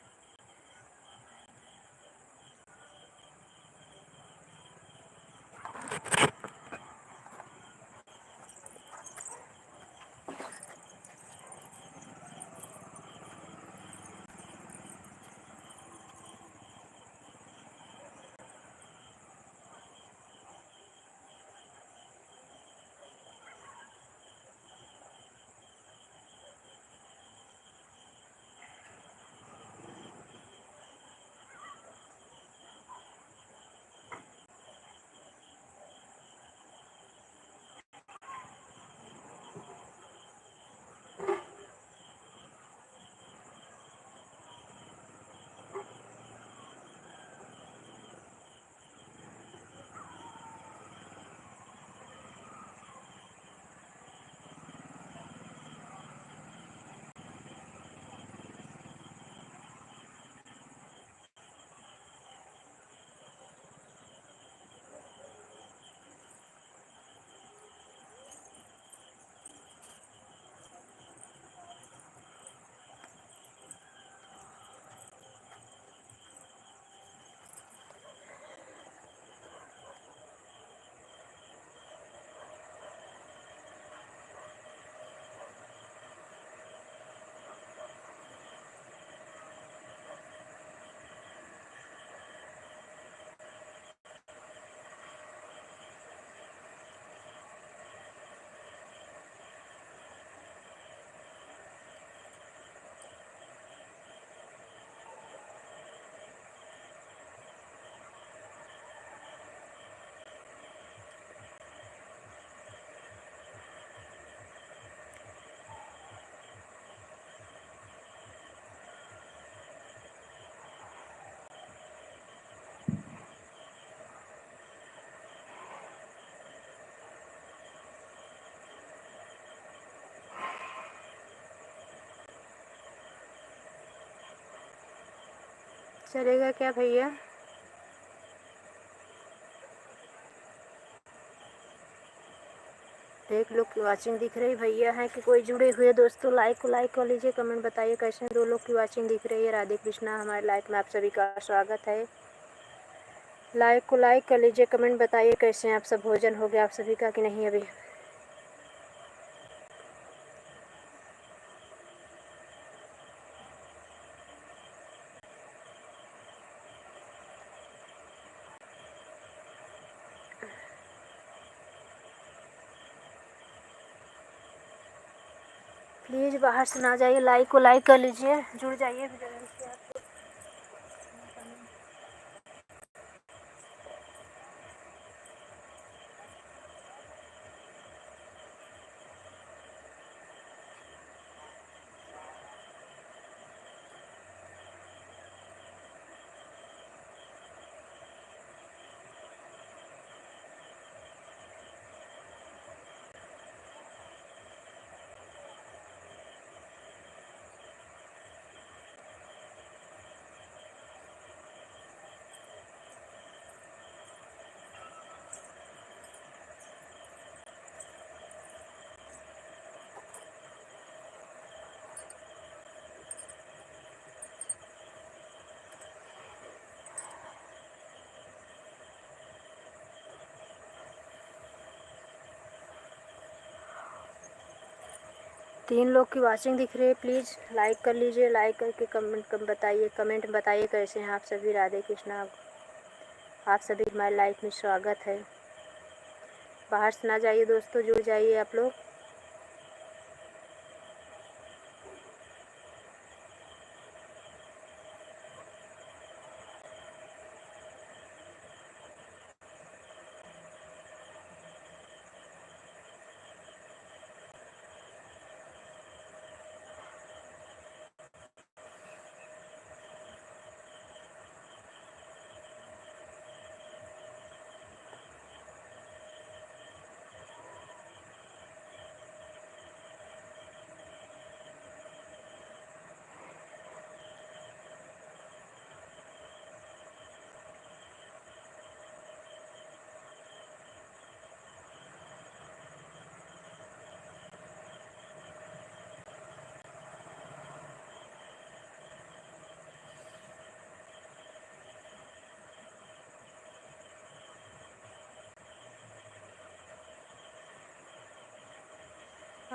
चलेगा क्या भैया? एक लोग की वाचिंग दिख रही भैया है कि कोई जुड़े हुए दोस्तों लाइक को लाइक कर लीजिए, कमेंट बताइए कैसे हैं। 2 लोग की वाचिंग दिख रही है। राधे कृष्णा। हमारे लाइक में आप सभी का स्वागत है। लाइक को लाइक कर लीजिए, कमेंट बताइए कैसे हैं आप सब। भोजन हो गया आप सभी का कि नहीं अभी? प्लीज़ बाहर से ना जाइए, लाइक को लाइक कर लीजिए, जुड़ जाइए जल्दी से आप। तीन लोग की वाचिंग दिख रही है। प्लीज़ लाइक कर लीजिए, लाइक करके कमेंट बताइए कैसे हैं आप सभी। राधे कृष्णा। आप सभी हमारे लाइफ में स्वागत है। बाहर से ना जाइए दोस्तों, जुड़ जाइए आप लोग।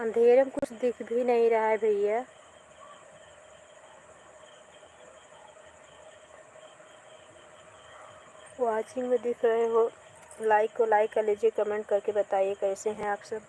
अंधेरे में कुछ दिख भी नहीं रहा है भैया। वॉचिंग में दिख रहे हो, लाइक को लाइक कर लीजिए, कमेंट करके बताइए कैसे हैं आप सब।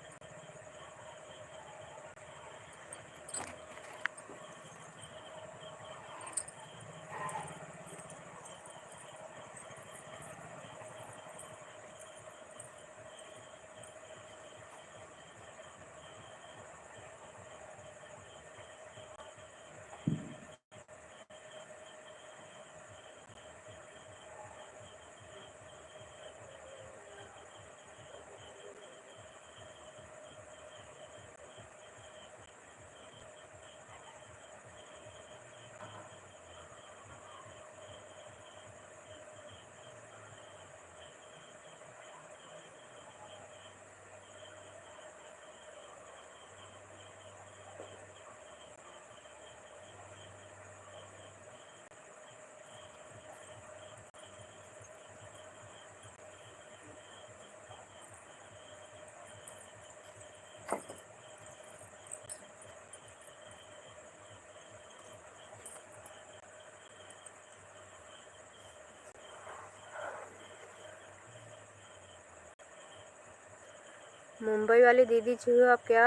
मुंबई वाली दीदी जी हो आप क्या?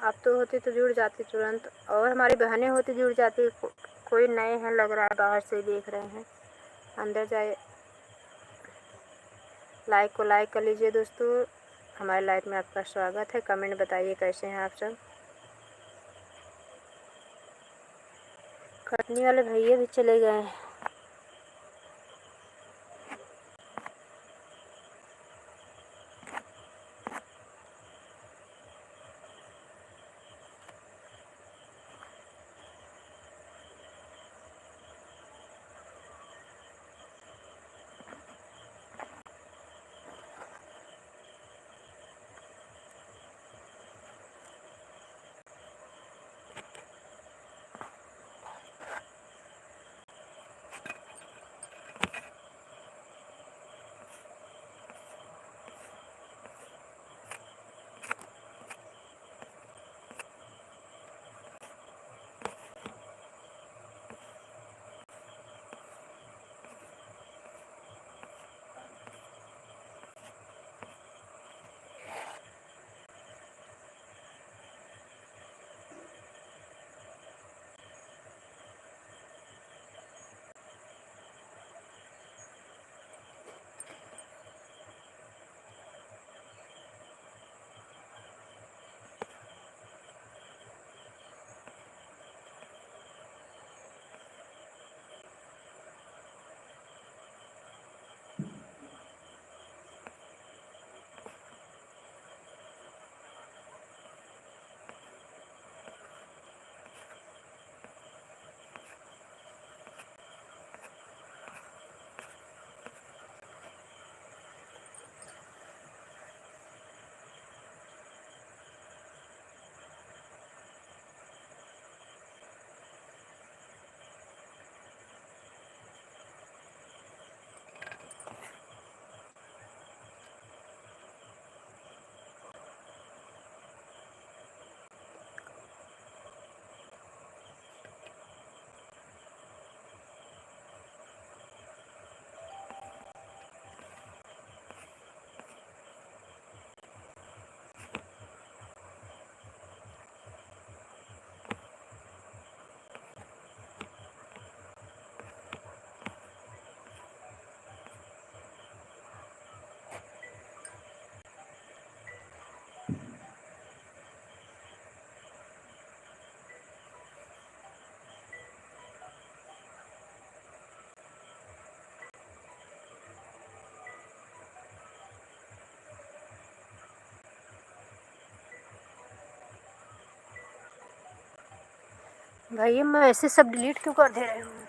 आप तो होती तो जुड़ जाती तुरंत, और हमारी बहनें होती जुड़ जाती। कोई नए हैं लग रहा है, बाहर से देख रहे हैं। अंदर जाए, लाइक को लाइक कर लीजिए दोस्तों। हमारे लाइफ में आपका स्वागत है। कमेंट बताइए कैसे हैं आप सब। कटनी वाले भैया भी चले गए हैं। भैया मैं ऐसे सब डिलीट क्यों कर दे रहे हूँ?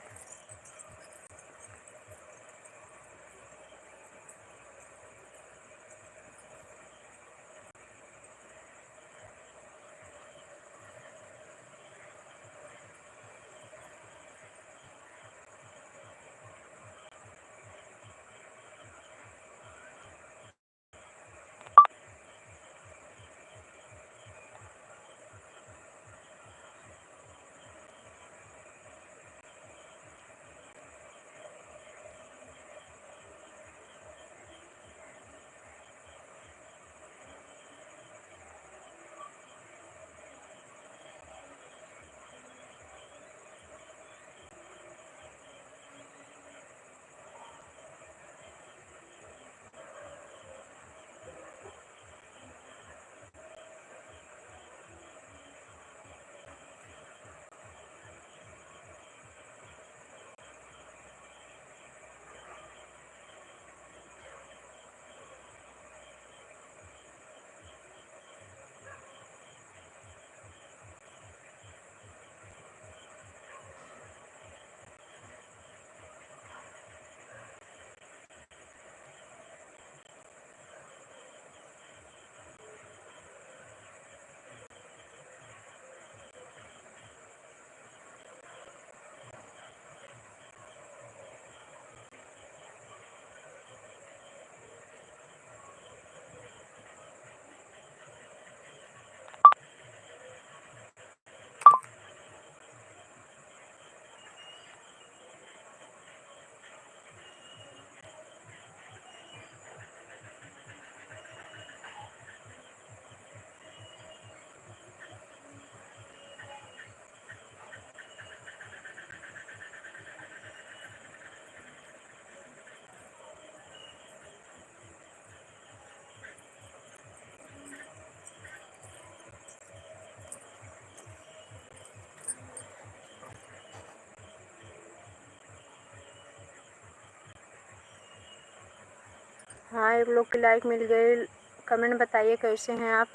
हाँ, एक लोग की लाइक मिल गई। कमेंट बताइए कैसे हैं आप।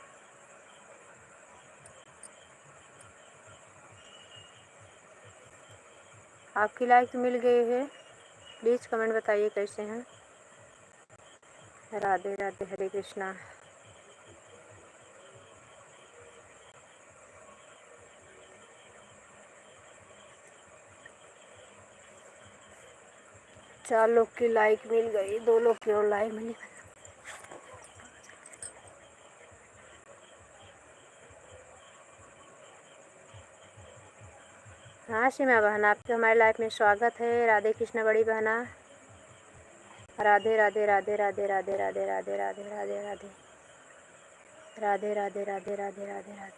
आपकी लाइक तो मिल गई है। प्लीज़ कमेंट बताइए कैसे हैं। राधे राधे, हरे कृष्णा। चार लोग की लाइक मिल गई, 2 लोग की और लाइक मिली। हाँ सीमा बहन, आपके हमारे लाइफ में स्वागत है। राधे कृष्णा बड़ी बहना। राधे राधे राधे राधे राधे राधे राधे राधे राधे राधे राधे राधे राधे राधे राधे राधे।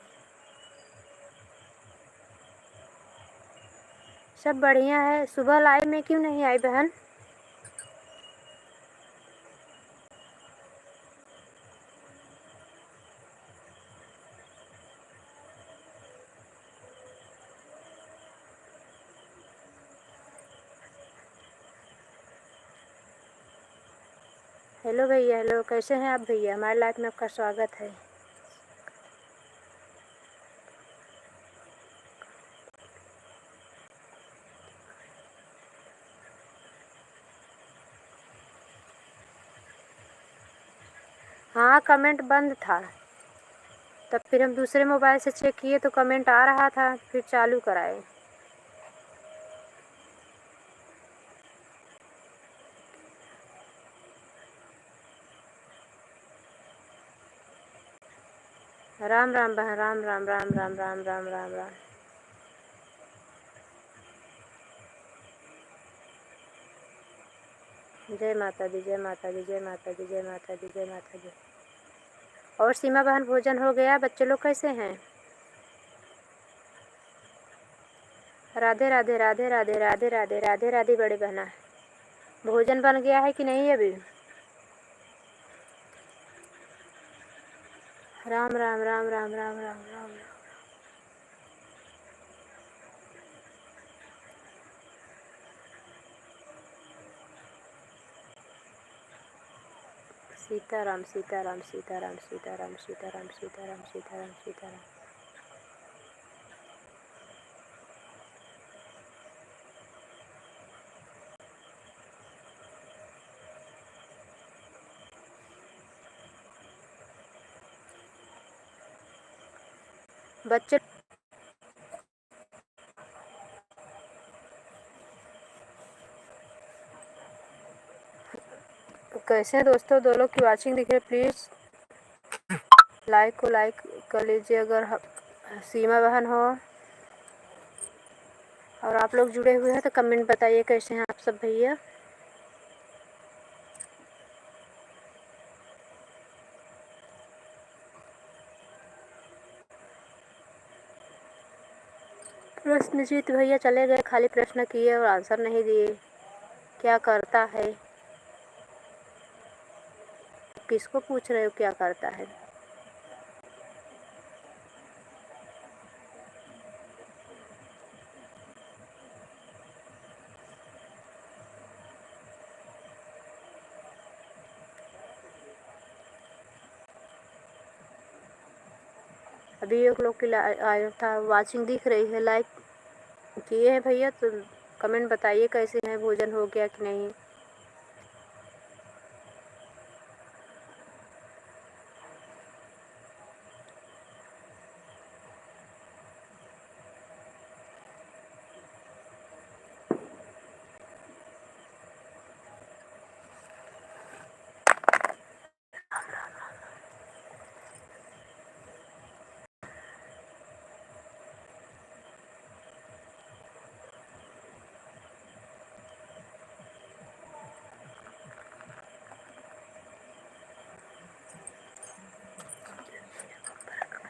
सब बढ़िया है। सुबह लाइव में क्यों नहीं आई बहन? हेलो भैया, हेलो, कैसे हैं आप भैया? हमारे लाइफ में आपका स्वागत है। हाँ, कमेंट बंद था, तब फिर हम दूसरे मोबाइल से चेक किए तो कमेंट आ रहा था, फिर चालू कराए। राम राम बहन, राम राम राम राम राम राम राम राम। जय माता दी, जय माता दी, जय माता दी, जय माता दी, जय माता दी। और सीमा बहन, भोजन हो गया? बच्चे लोग कैसे हैं? राधे राधे राधे राधे राधे राधे राधे राधे बड़े बहना। भोजन बन गया है कि नहीं अभी? राम राम राम राम राम राम राम। सीताराम सीताराम सीताराम सीताराम सीताराम सीताराम सीताराम सीताराम। बच्चे कैसे हैं दोस्तों? 2 लोग की वाचिंग दिखे, प्लीज़ लाइक को लाइक कर लीजिए अगर सीमा बहन हो और आप लोग जुड़े हुए हैं तो कमेंट बताइए कैसे हैं आप सब भैया। प्रश्नजीत भैया चले गए, खाली प्रश्न किए और आंसर नहीं दिए। क्या करता है? किसको पूछ रहे हो क्या करता है? अभी एक लोग की आया था, वाचिंग दिख रही है, लाइक किए हैं भैया, तो कमेंट बताइए कैसे हैं, भोजन हो गया कि नहीं।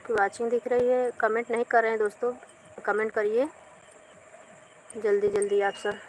वाचिंग दिख रही है, कमेंट नहीं कर रहे हैं दोस्तों, कमेंट करिए जल्दी जल्दी आप सब।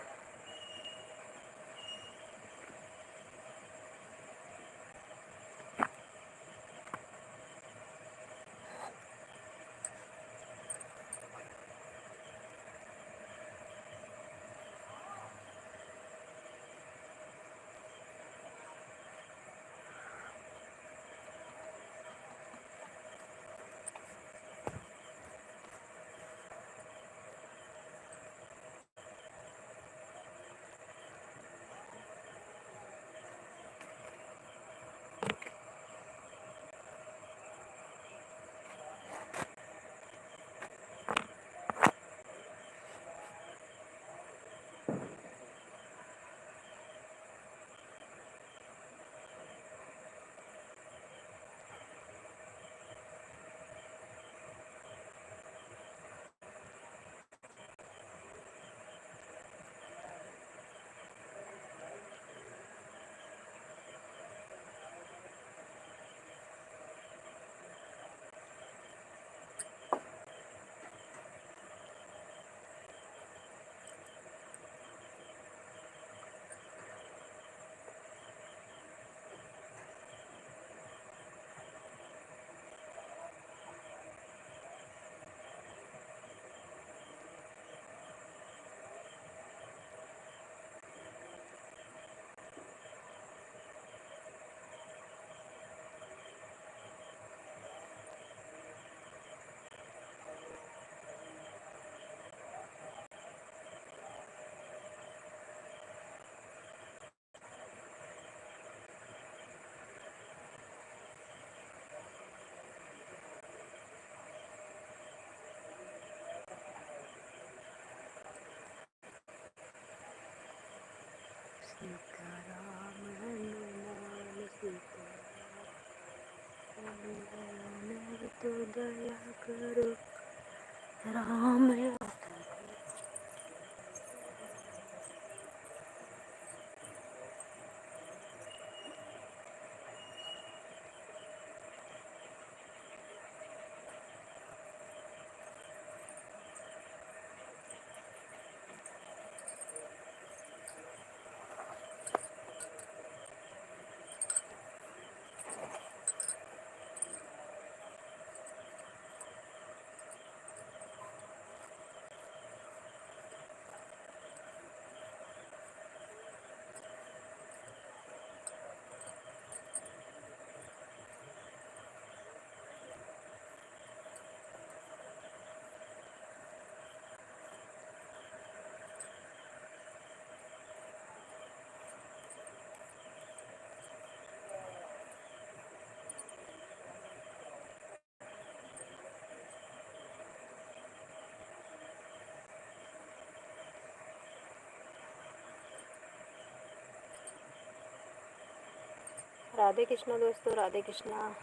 राधे कृष्णा दोस्तों, राधे कृष्णा।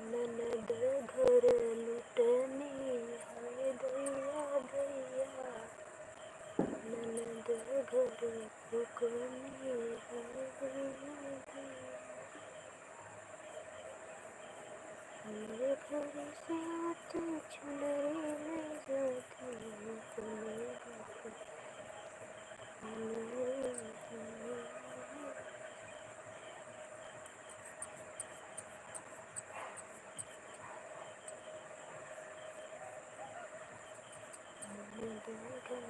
ननद घर लुटनी हाय दैया दैया, ननद घर फुकनी हाय दैया दैया। हमरे घर से आत चुनरी ले जाती, अपने घर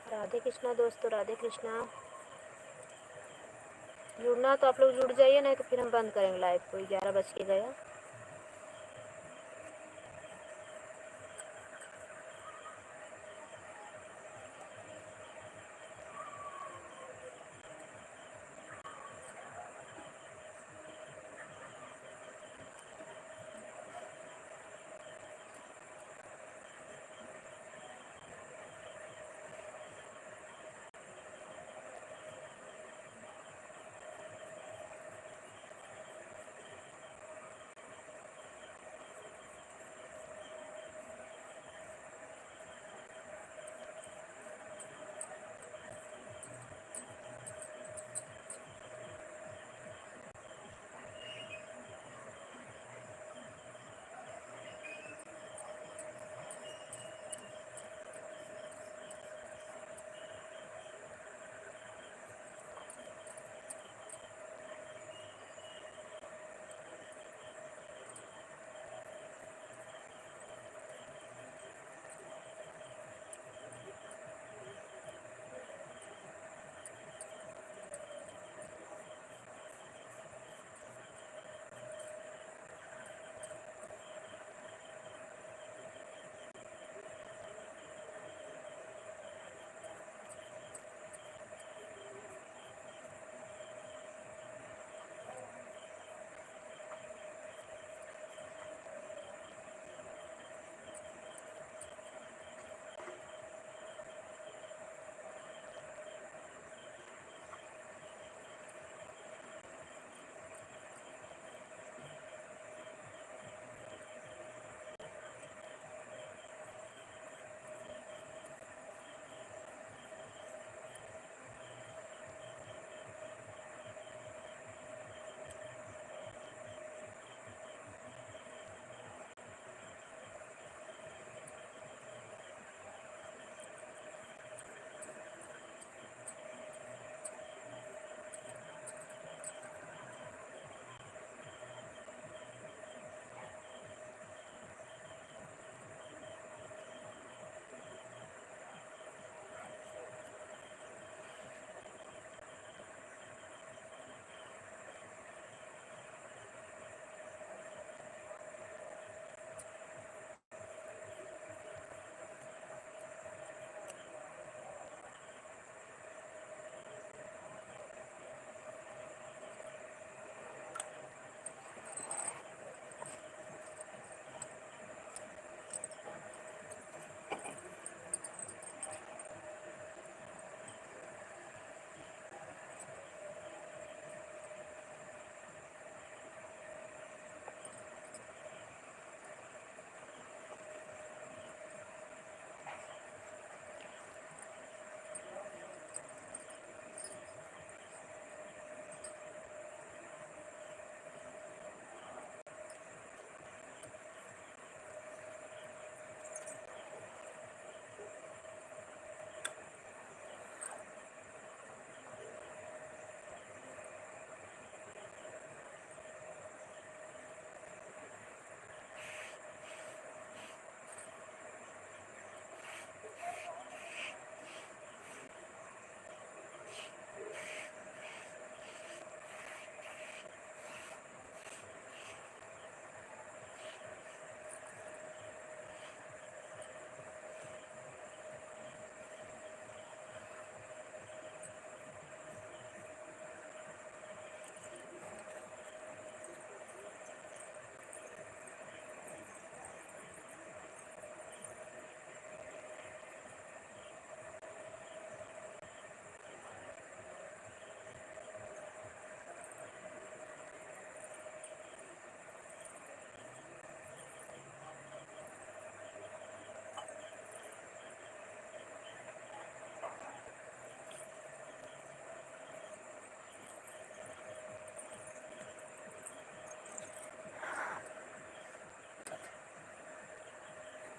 राधे कृष्णा दोस्तों, राधे कृष्णा। जुड़ना तो आप लोग जुड़ जाइए, नहीं तो फिर हम बंद करेंगे लाइव को। 11 बज के गया।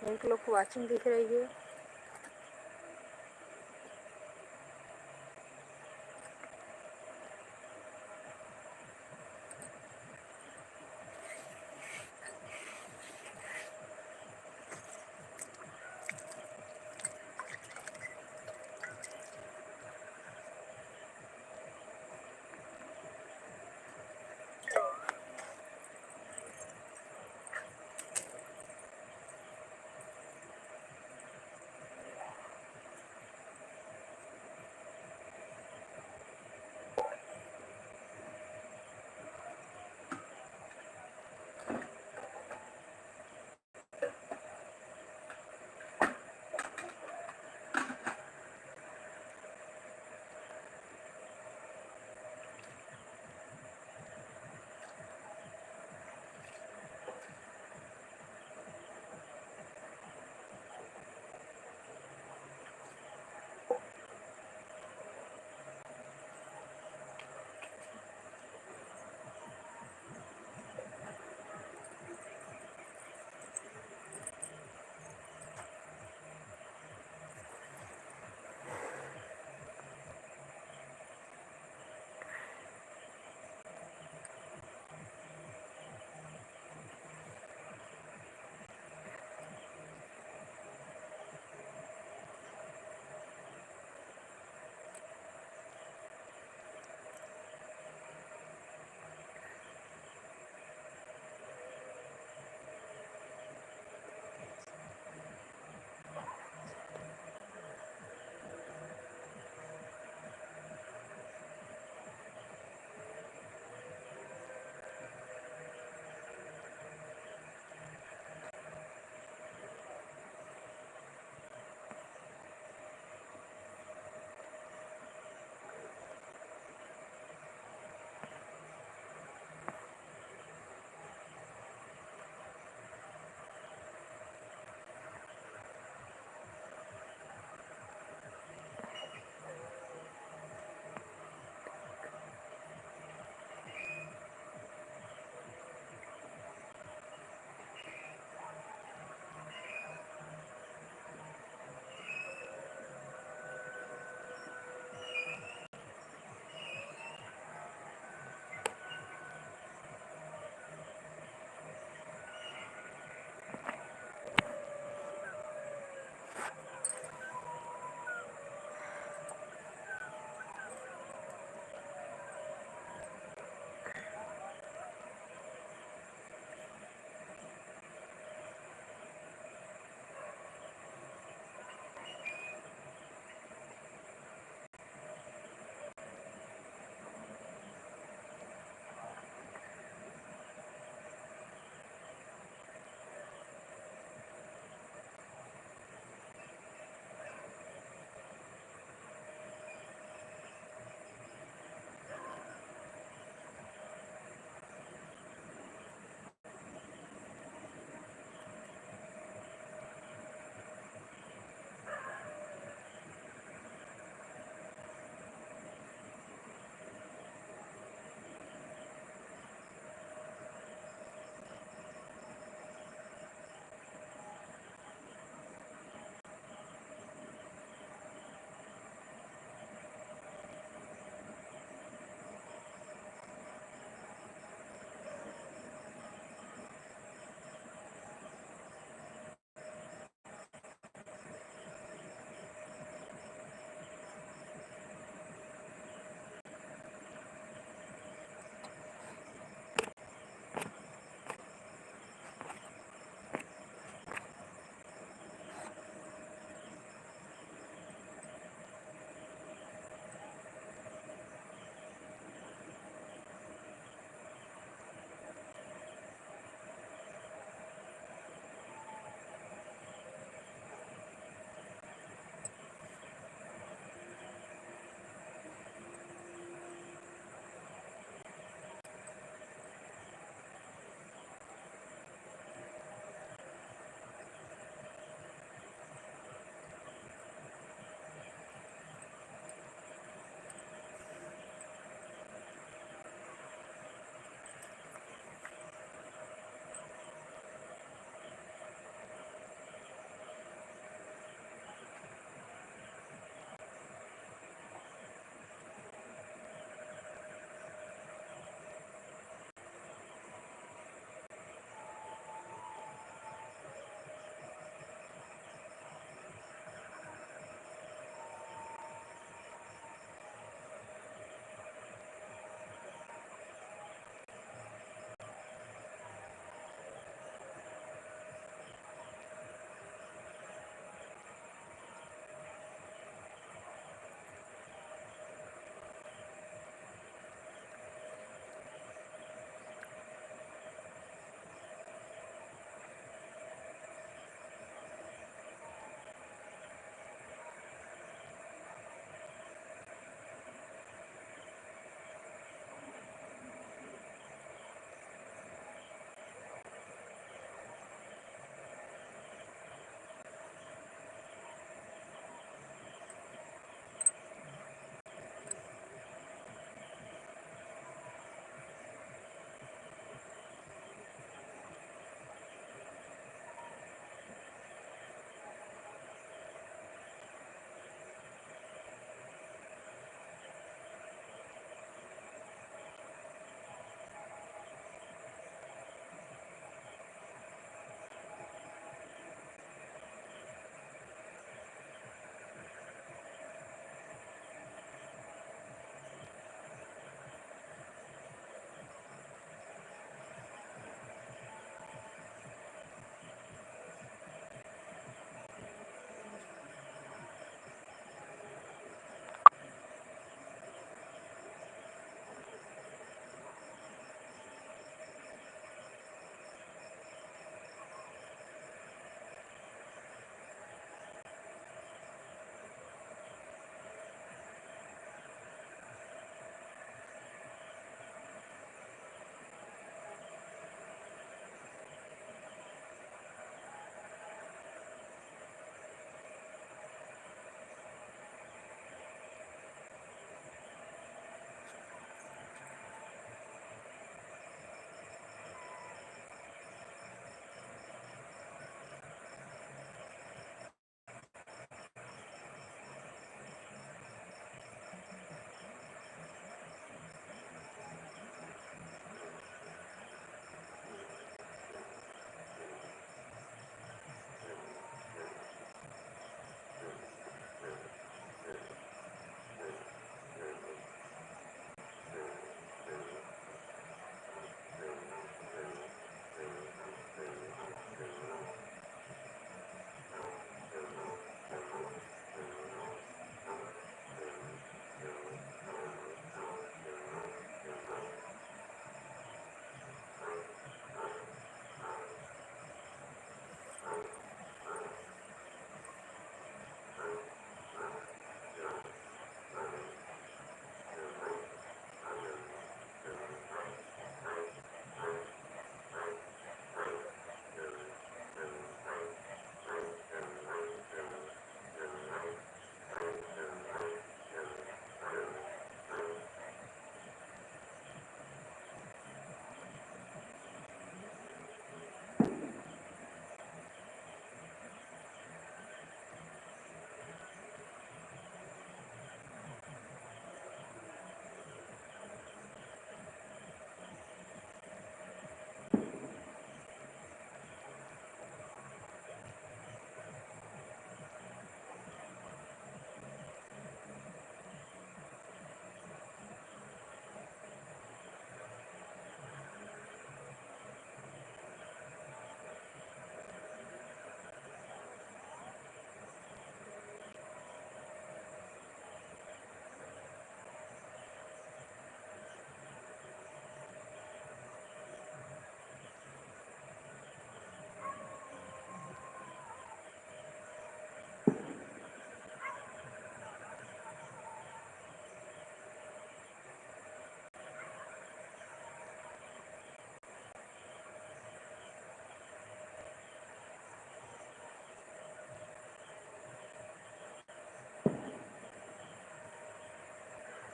थैंक यू लोग को वॉचिंग दिख रही है।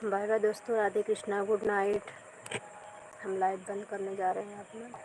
बाय बाय दोस्तों, राधे कृष्णा, गुड नाइट। हम लाइव बंद करने जा रहे हैं अपना।